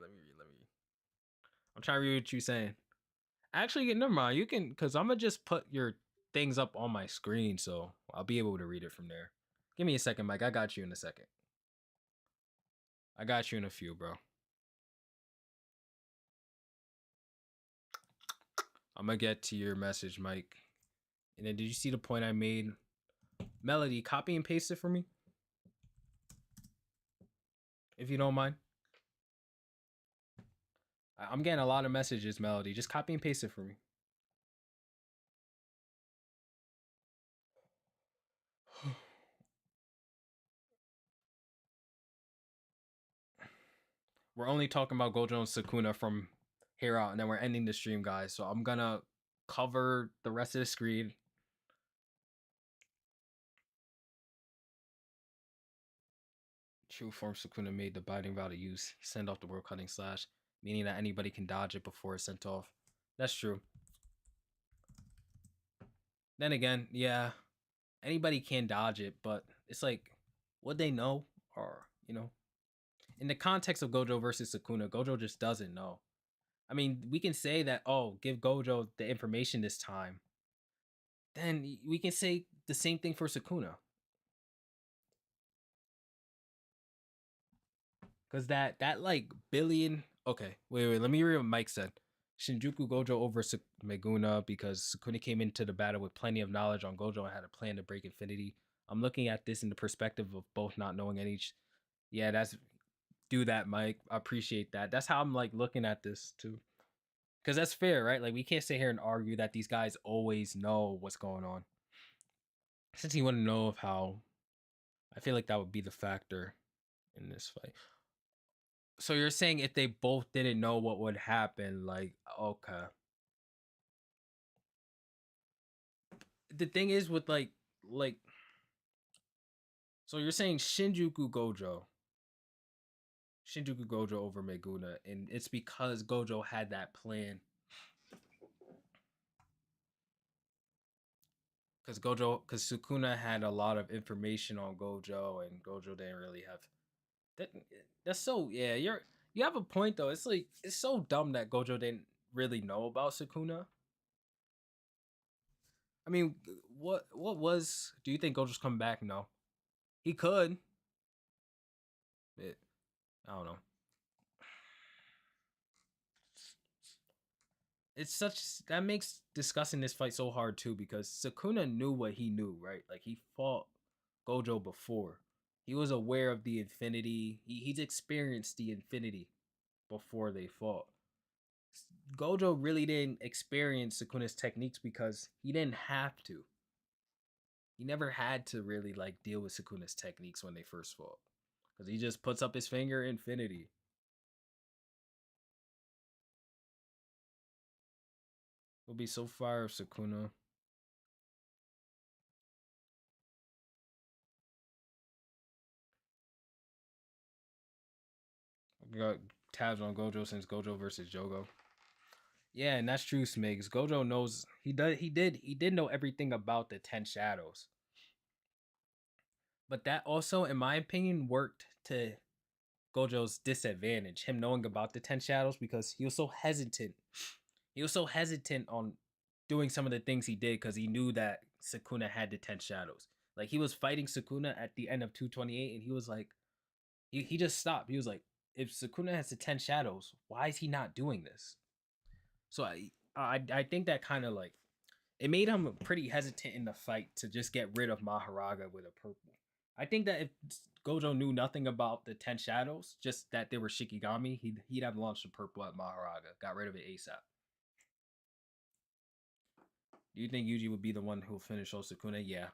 I'm trying to read what you're saying. Actually, never mind. You can, because I'm going to just put your things up on my screen, so I'll be able to read it from there. Give me a second, Mike. I got you in a second. I got you in a few, bro. I'm going to get to your message, Mike. And then did you see the point I made? Melody, copy and paste it for me. If you don't mind. I'm getting a lot of messages, Melody. Just copy and paste it for me. We're only talking about Gojo and Sukuna from here out, and then we're ending the stream, guys. So I'm gonna cover the rest of the screen. True form Sukuna made the binding vow to use send off the world cutting slash, meaning that anybody can dodge it before it's sent off. That's true. Then again, yeah, anybody can dodge it, but it's like, would they know? Or, in the context of Gojo versus Sukuna, Gojo just doesn't know. I mean, we can say that, oh, give Gojo the information this time. Then we can say the same thing for Sukuna. Because that like billion. Okay, wait. Let me read what Mike said. Shinjuku Gojo over Meguna because Sukuna came into the battle with plenty of knowledge on Gojo and had a plan to break Infinity. I'm looking at this in the perspective of both not knowing any. Yeah, do that, Mike. I appreciate that. That's how I'm like looking at this too. Because that's fair, right? Like we can't sit here and argue that these guys always know what's going on. Since you want to know of how, I feel like that would be the factor in this fight. So you're saying if they both didn't know what would happen, like, okay. The thing is with like so you're saying Shinjuku Gojo over Meguna, and it's because Gojo had that plan. Because Sukuna had a lot of information on Gojo, and Gojo didn't really have that. That's so you have a point though. It's like it's so dumb that Gojo didn't really know about Sukuna. I mean, what was? Do you think Gojo's coming back? No, he could. I don't know. it's such that makes discussing this fight so hard too because Sukuna knew what he knew, right? Like he fought Gojo before. He was aware of the infinity. He's experienced the infinity before they fought. Gojo really didn't experience Sukuna's techniques because he didn't have to. He never had to really like deal with Sukuna's techniques when they first fought. Because he just puts up his finger, infinity. It'll be so far of Sukuna. We got tabs on Gojo since Gojo versus Jogo. Yeah, and that's true, Smigs. Gojo knows he did know everything about the 10 shadows. But that also, in my opinion, worked to Gojo's disadvantage, him knowing about the 10 shadows because he was so hesitant. He was so hesitant on doing some of the things he did because he knew that Sukuna had the 10 shadows. Like he was fighting Sukuna at the end of 228 and he was like, he just stopped. He was like, if Sukuna has the 10 shadows, why is he not doing this? So I think that kind of like it made him pretty hesitant in the fight to just get rid of Maharaga with a purple. I think that if Gojo knew nothing about the 10 shadows, just that they were Shikigami, he'd have launched a purple at Maharaga, got rid of it ASAP. Do you think Yuji would be the one who'll finish Osakuna? Yeah,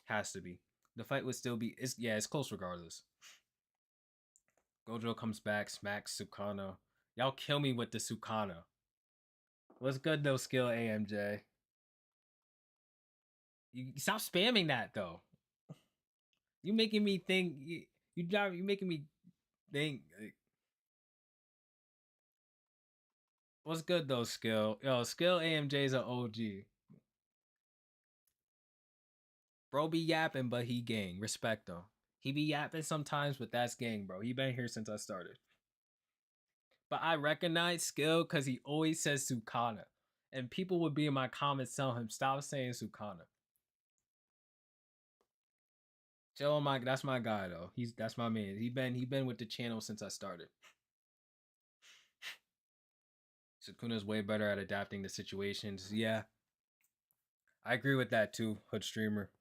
has to be. The fight would still be. It's close regardless. Gojo comes back, smacks Sukuna. Y'all kill me with the Sukuna. What's good though, skill AMJ? You stop spamming that though. You making me think. You making me think. What's good though, skill? Yo, skill AMJ's an OG. Bro be yapping, but he gang. Respect him. He be yapping sometimes, but that's gang, bro. He been here since I started. But I recognize skill because he always says Sukana. And people would be in my comments telling him, stop saying Sukana. Chill on my that's my guy though. That's my man. He been with the channel since I started. Sukuna's way better at adapting to situations. Yeah. I agree with that too, Hood Streamer.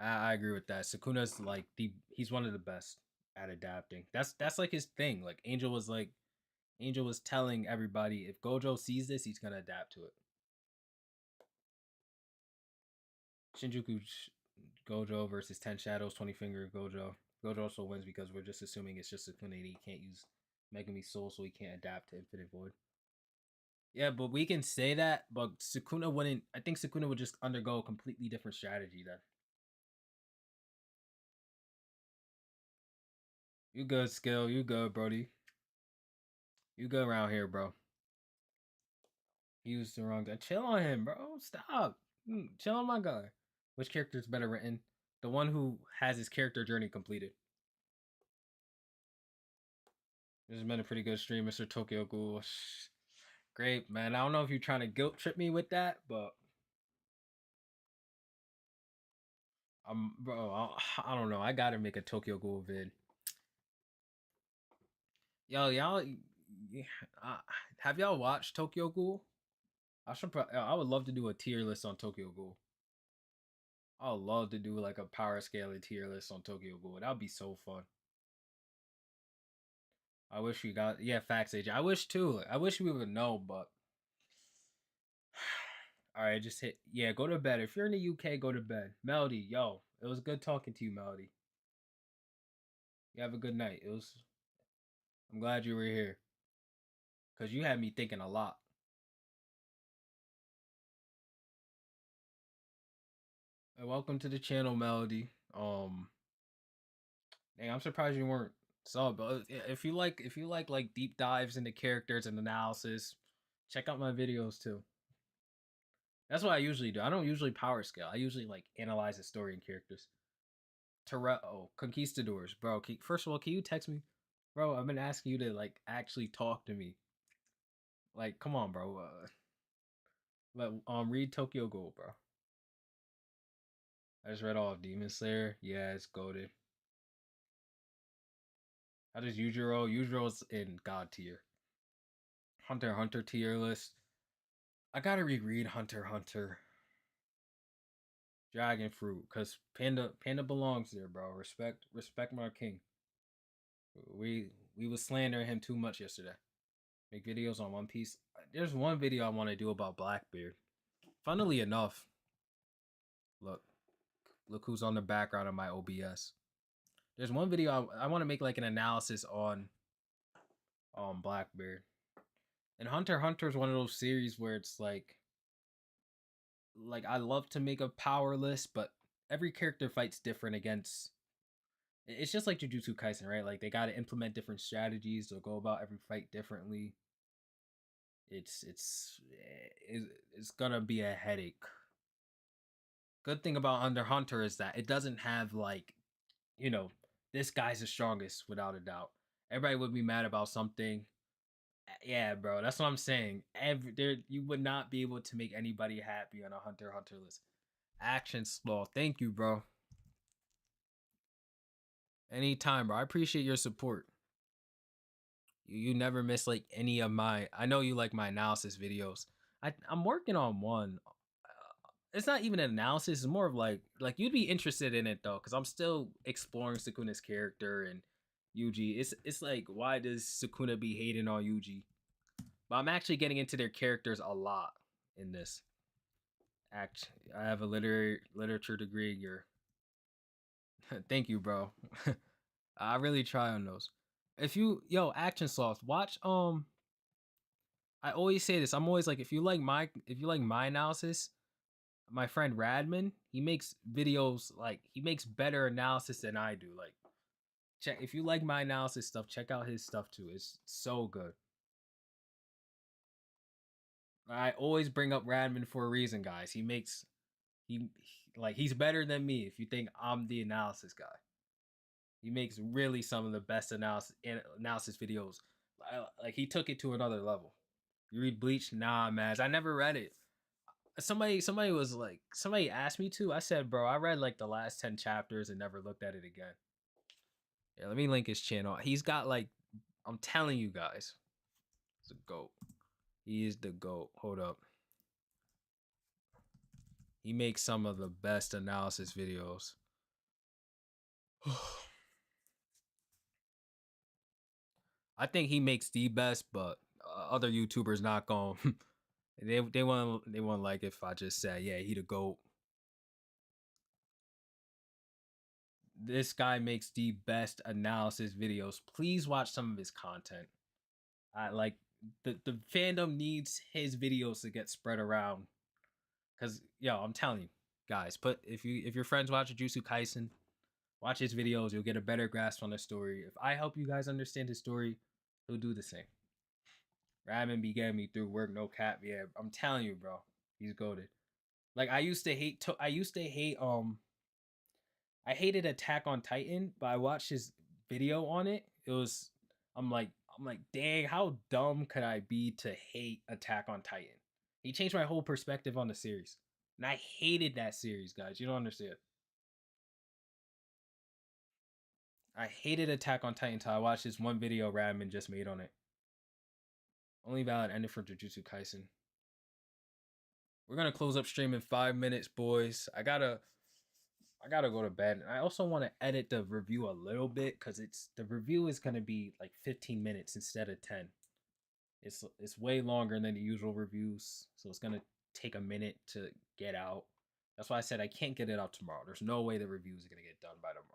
I agree with that. Sukuna's like he's one of the best at adapting. That's like his thing. Angel was telling everybody if Gojo sees this, he's gonna adapt to it. Shinjuku Gojo versus 10 Shadows, 20 Finger Gojo. Gojo also wins because we're just assuming it's just Sukuna and he can't use Megami Soul, so he can't adapt to Infinite Void. Yeah, but we can say that, but Sukuna wouldn't. I think Sukuna would just undergo a completely different strategy then. You good, Skill. You good, Brody. You good around here, bro. He used the wrong guy. Chill on him, bro. Stop. Chill on my guy. Which character is better written? The one who has his character journey completed. This has been a pretty good stream, Mr. Tokyo Ghoul. Great, man. I don't know if you're trying to guilt trip me with that, but bro, I don't know. I gotta make a Tokyo Ghoul vid. Yo, y'all, uh, have y'all watched Tokyo Ghoul? I would love to do a tier list on Tokyo Ghoul. I would love to do like a power scale tier list on Tokyo Ghoul. That'd be so fun. I wish we got facts, AJ. I wish too. I wish we would know, but all right, just hit go to bed. If you're in the UK, go to bed. Melody, yo, it was good talking to you, Melody. You have a good night. I'm glad you were here because you had me thinking a lot. And welcome to the channel, Melody. Dang, I'm surprised you weren't sub. But if you like deep dives into characters and analysis, check out my videos too. That's what I usually do. I don't usually power scale. I usually like analyze the story and characters. Conquistadors, bro. First of all, can you text me, bro? I've been asking you to like actually talk to me. Like, come on, bro. Read Tokyo Ghoul, bro. I just read all of Demon Slayer. Yeah, it's goaded. How does Yujiro? Yujiro's in God tier. Hunter x Hunter tier list. I gotta reread Hunter x Hunter. Dragon Fruit, cause Panda belongs there, bro. Respect my king. We was slandering him too much yesterday. Make videos on One Piece. There's one video I want to do about Blackbeard. Funnily enough, look, look who's on the background of my OBS. There's one video I want to make like an analysis on Blackbeard. And Hunter x Hunter is one of those series where it's like I love to make a power list, but every character fights different against. It's just like Jujutsu Kaisen, right? Like they got to implement different strategies to go about every fight differently. It's gonna be a headache. Good thing about Hunter x Hunter is that it doesn't have like, you know, this guy's the strongest without a doubt. Everybody would be mad about something. Yeah, bro, that's what I'm saying. You would not be able to make anybody happy on a Hunter x Hunter list. Action Slaw, thank you, bro. Anytime, bro. I appreciate your support. You never miss like any of my. I know you like my analysis videos. I'm working on one. It's not even an analysis. It's more of like you'd be interested in it though, because I'm still exploring Sukuna's character and Yuji. It's like, why does Sukuna be hating on Yuji? But I'm actually getting into their characters a lot in this. I have a literature degree. You're thank you, bro. I really try on those. If you Action Soft, watch I always say this. I'm always like, if you like my analysis, my friend Radman, he makes videos like he makes better analysis than I do. Like check if you like my analysis stuff, check out his stuff too. It's so good. I always bring up Radman for a reason, guys. He's better than me if you think I'm the analysis guy. He makes really some of the best analysis videos. Like he took it to another level. You read Bleach? Nah, man. I never read it. Somebody was like, somebody asked me to. I said, bro, I read like the last 10 chapters and never looked at it again. Yeah, let me link his channel. He's got like, I'm telling you guys, he's a goat. He is the GOAT. Hold up. He makes some of the best analysis videos. I think he makes the best, but other YouTubers not going. They want like if I just say, yeah, he the GOAT. This guy makes the best analysis videos. Please watch some of his content. I like the fandom needs his videos to get spread around. Cause I'm telling you, guys, if your friends watch Jujutsu Kaisen, watch his videos, you'll get a better grasp on the story. If I help you guys understand his story, he'll do the same. Ramen be getting me through work, no cap. Yeah, I'm telling you, bro, he's goated. Like I used to hate. I hated Attack on Titan, but I watched his video on it. It was. I'm like, dang, how dumb could I be to hate Attack on Titan? He changed my whole perspective on the series, and I hated that series, guys. You don't understand. I hated Attack on Titan until I watched this one video Radman just made on it. Only valid ending for Jujutsu Kaisen. We're gonna close up stream in 5 minutes, boys. I gotta go to bed. And I also want to edit the review a little bit because the review is gonna be like 15 minutes instead of 10. It's way longer than the usual reviews, so it's gonna take a minute to get out. That's why I said I can't get it out tomorrow. There's no way the review is gonna get done by tomorrow.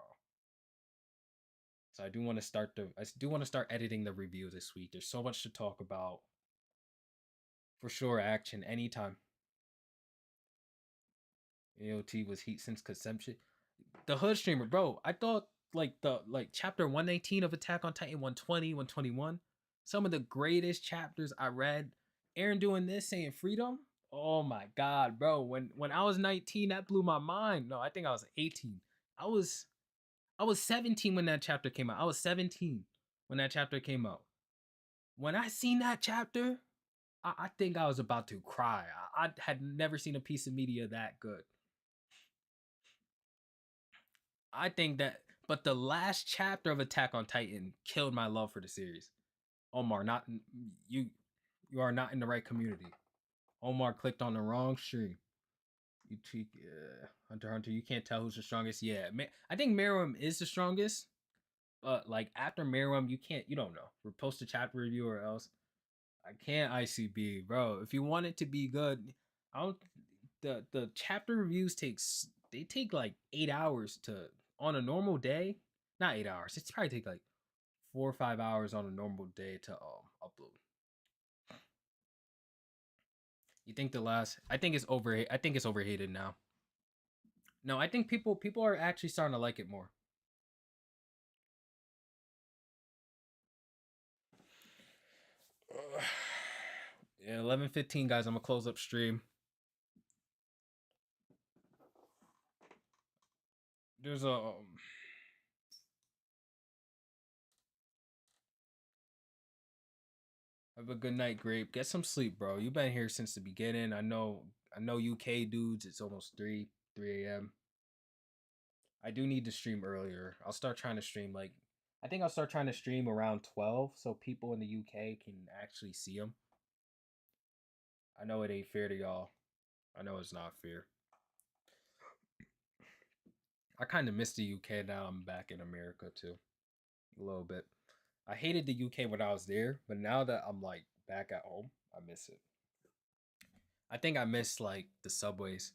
So I do want to start editing the review this week. There's so much to talk about. For sure, action anytime. AOT was heat since consumption. The Hood streamer, bro. I thought like chapter 119 of Attack on Titan, 120, 121. Some of the greatest chapters I read. Aaron doing this, saying freedom. Oh my god, bro. When I was 19, that blew my mind. No, I think I was 18. I was 17 when that chapter came out. I was 17 when that chapter came out. When I seen that chapter, I think I was about to cry. I had never seen a piece of media that good. I think that, but the last chapter of Attack on Titan killed my love for the series. Omar, not you. You are not in the right community. Omar clicked on the wrong stream. You cheek, yeah. Hunter Hunter, you can't tell who's the strongest. Yeah, I think Miriam is the strongest, but like after Miriam, you don't know. Post a chapter review or else. I can't ICB, bro. If you want it to be good, I don't. The chapter reviews take like 8 hours to on a normal day. Not 8 hours. It's probably take like 4 or 5 hours on a normal day to upload. You think the last? I think it's over. I think it's overhated now. No, I think people are actually starting to like it more. Yeah, 11:15, guys. I'm gonna close up stream. There's a have a good night, Grape. Get some sleep, bro. You've been here since the beginning. I know UK dudes. It's almost 3 a.m. I do need to stream earlier. I'll start trying to stream like I think I'll start trying to stream around 12 so people in the UK can actually see them. I know it ain't fair to y'all. I know it's not fair. I kind of miss the UK now. I'm back in America too. A little bit. I hated the UK when I was there, but now that I'm like back at home, I miss it. I think I miss like the subways.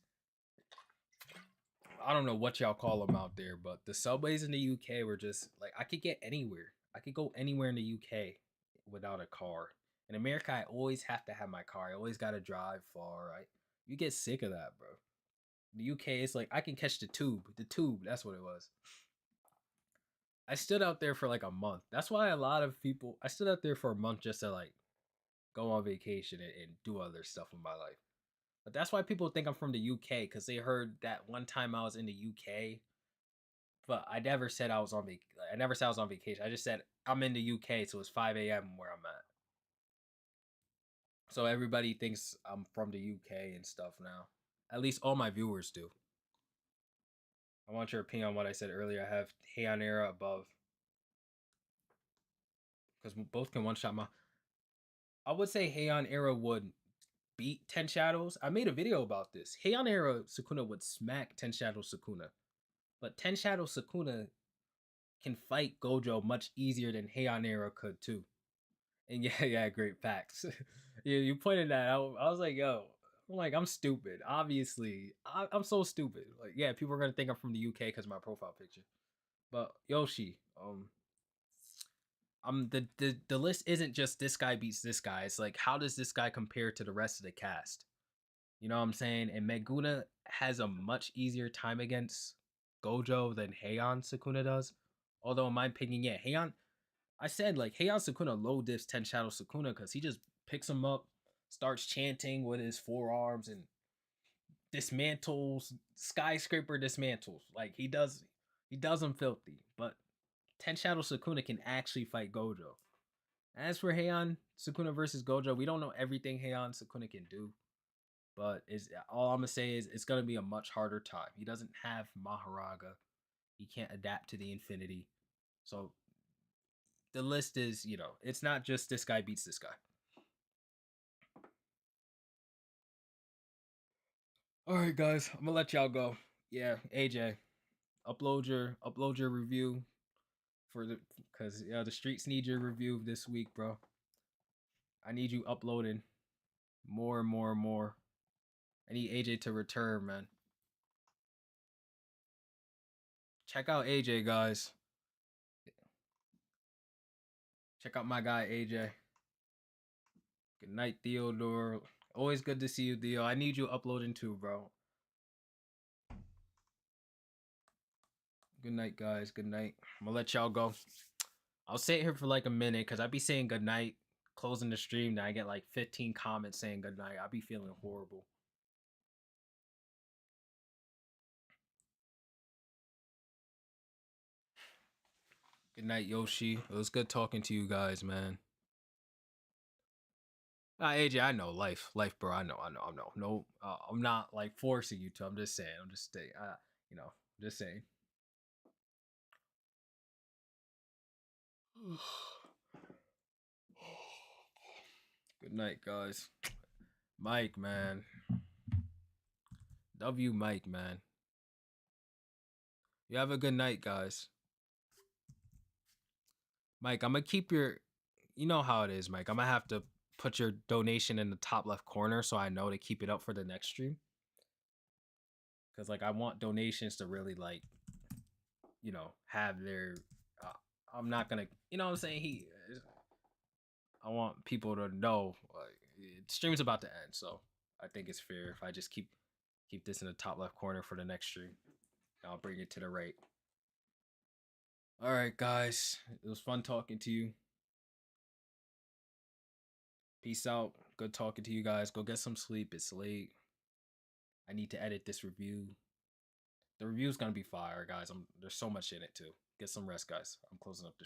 I don't know what y'all call them out there, but the subways in the UK were just like I could get anywhere. I could go anywhere in the UK without a car. In America, I always have to have my car. I always gotta drive far. You get sick of that, bro. The UK, it's like I can catch the tube. The tube, that's what it was. I stood out there for like a month. That's why a lot of people. I stood out there for a month just to like go on vacation and do other stuff in my life. But that's why people think I'm from the UK because they heard that one time I was in the UK. But I never said I was on I never said I was on vacation. I just said I'm in the UK, so it's 5 a.m. where I'm at. So everybody thinks I'm from the UK and stuff now. At least all my viewers do. I want your opinion on what I said earlier. I have Heian Era above because both can one shot my. I would say Heian Era would beat Ten Shadows. I made a video about this. Heian Era Sukuna would smack Ten Shadows Sukuna, but Ten Shadows Sukuna can fight Gojo much easier than Heian Era could too. And yeah, yeah, great facts. Yeah, you pointed that out. I was like, yo, I'm stupid. Obviously, I'm so stupid. Like, yeah, people are gonna think I'm from the UK because of my profile picture. But Yoshi, the list isn't just this guy beats this guy. It's like how does this guy compare to the rest of the cast? You know what I'm saying? And Meguna has a much easier time against Gojo than Heian Sukuna does. Although in my opinion, yeah, Heian. I said like Heian Sukuna low diffs Ten Shadow Sukuna because he just picks him up, starts chanting with his forearms and dismantles skyscraper dismantles. Like he does him filthy. But Ten Shadow Sukuna can actually fight Gojo. As for Heian Sukuna versus Gojo, we don't know everything Heian Sukuna can do. But is all I'm gonna say is it's gonna be a much harder time. He doesn't have Maharaga. He can't adapt to the infinity. So the list is, it's not just this guy beats this guy. All right, guys, I'm gonna let y'all go. Yeah, AJ, upload your review for because the streets need your review this week, bro. I need you uploading more and more and more. I need AJ to return, man. Check out AJ, guys. Check out my guy AJ. Good night, Theodore. Always good to see you, Theo. I need you uploading too, bro. Good night, guys. Good night. I'm gonna let y'all go. I'll sit here for like a minute because I be saying good night, closing the stream. Then I get like 15 comments saying good night. I be feeling horrible. Good night, Yoshi. It was good talking to you guys, man. AJ, I know life, bro. I know. No, I'm not like forcing you to. I'm just saying. I'm just saying. Just saying. Good night, guys. Mike, man. W Mike, man. You have a good night, guys. Mike, I'm gonna keep your. You know how it is, Mike. I'm gonna have to put your donation in the top left corner so I know to keep it up for the next stream. Cause like I want donations to really like, have their. Uh, I'm not gonna. You know what I'm saying? I want people to know stream's about to end, so I think it's fair if I just keep this in the top left corner for the next stream. I'll bring it to the right. All right, guys. It was fun talking to you. Peace out. Good talking to you guys. Go get some sleep. It's late. I need to edit this review. The review's gonna be fire, guys. There's so much in it too. Get some rest, guys. I'm closing up the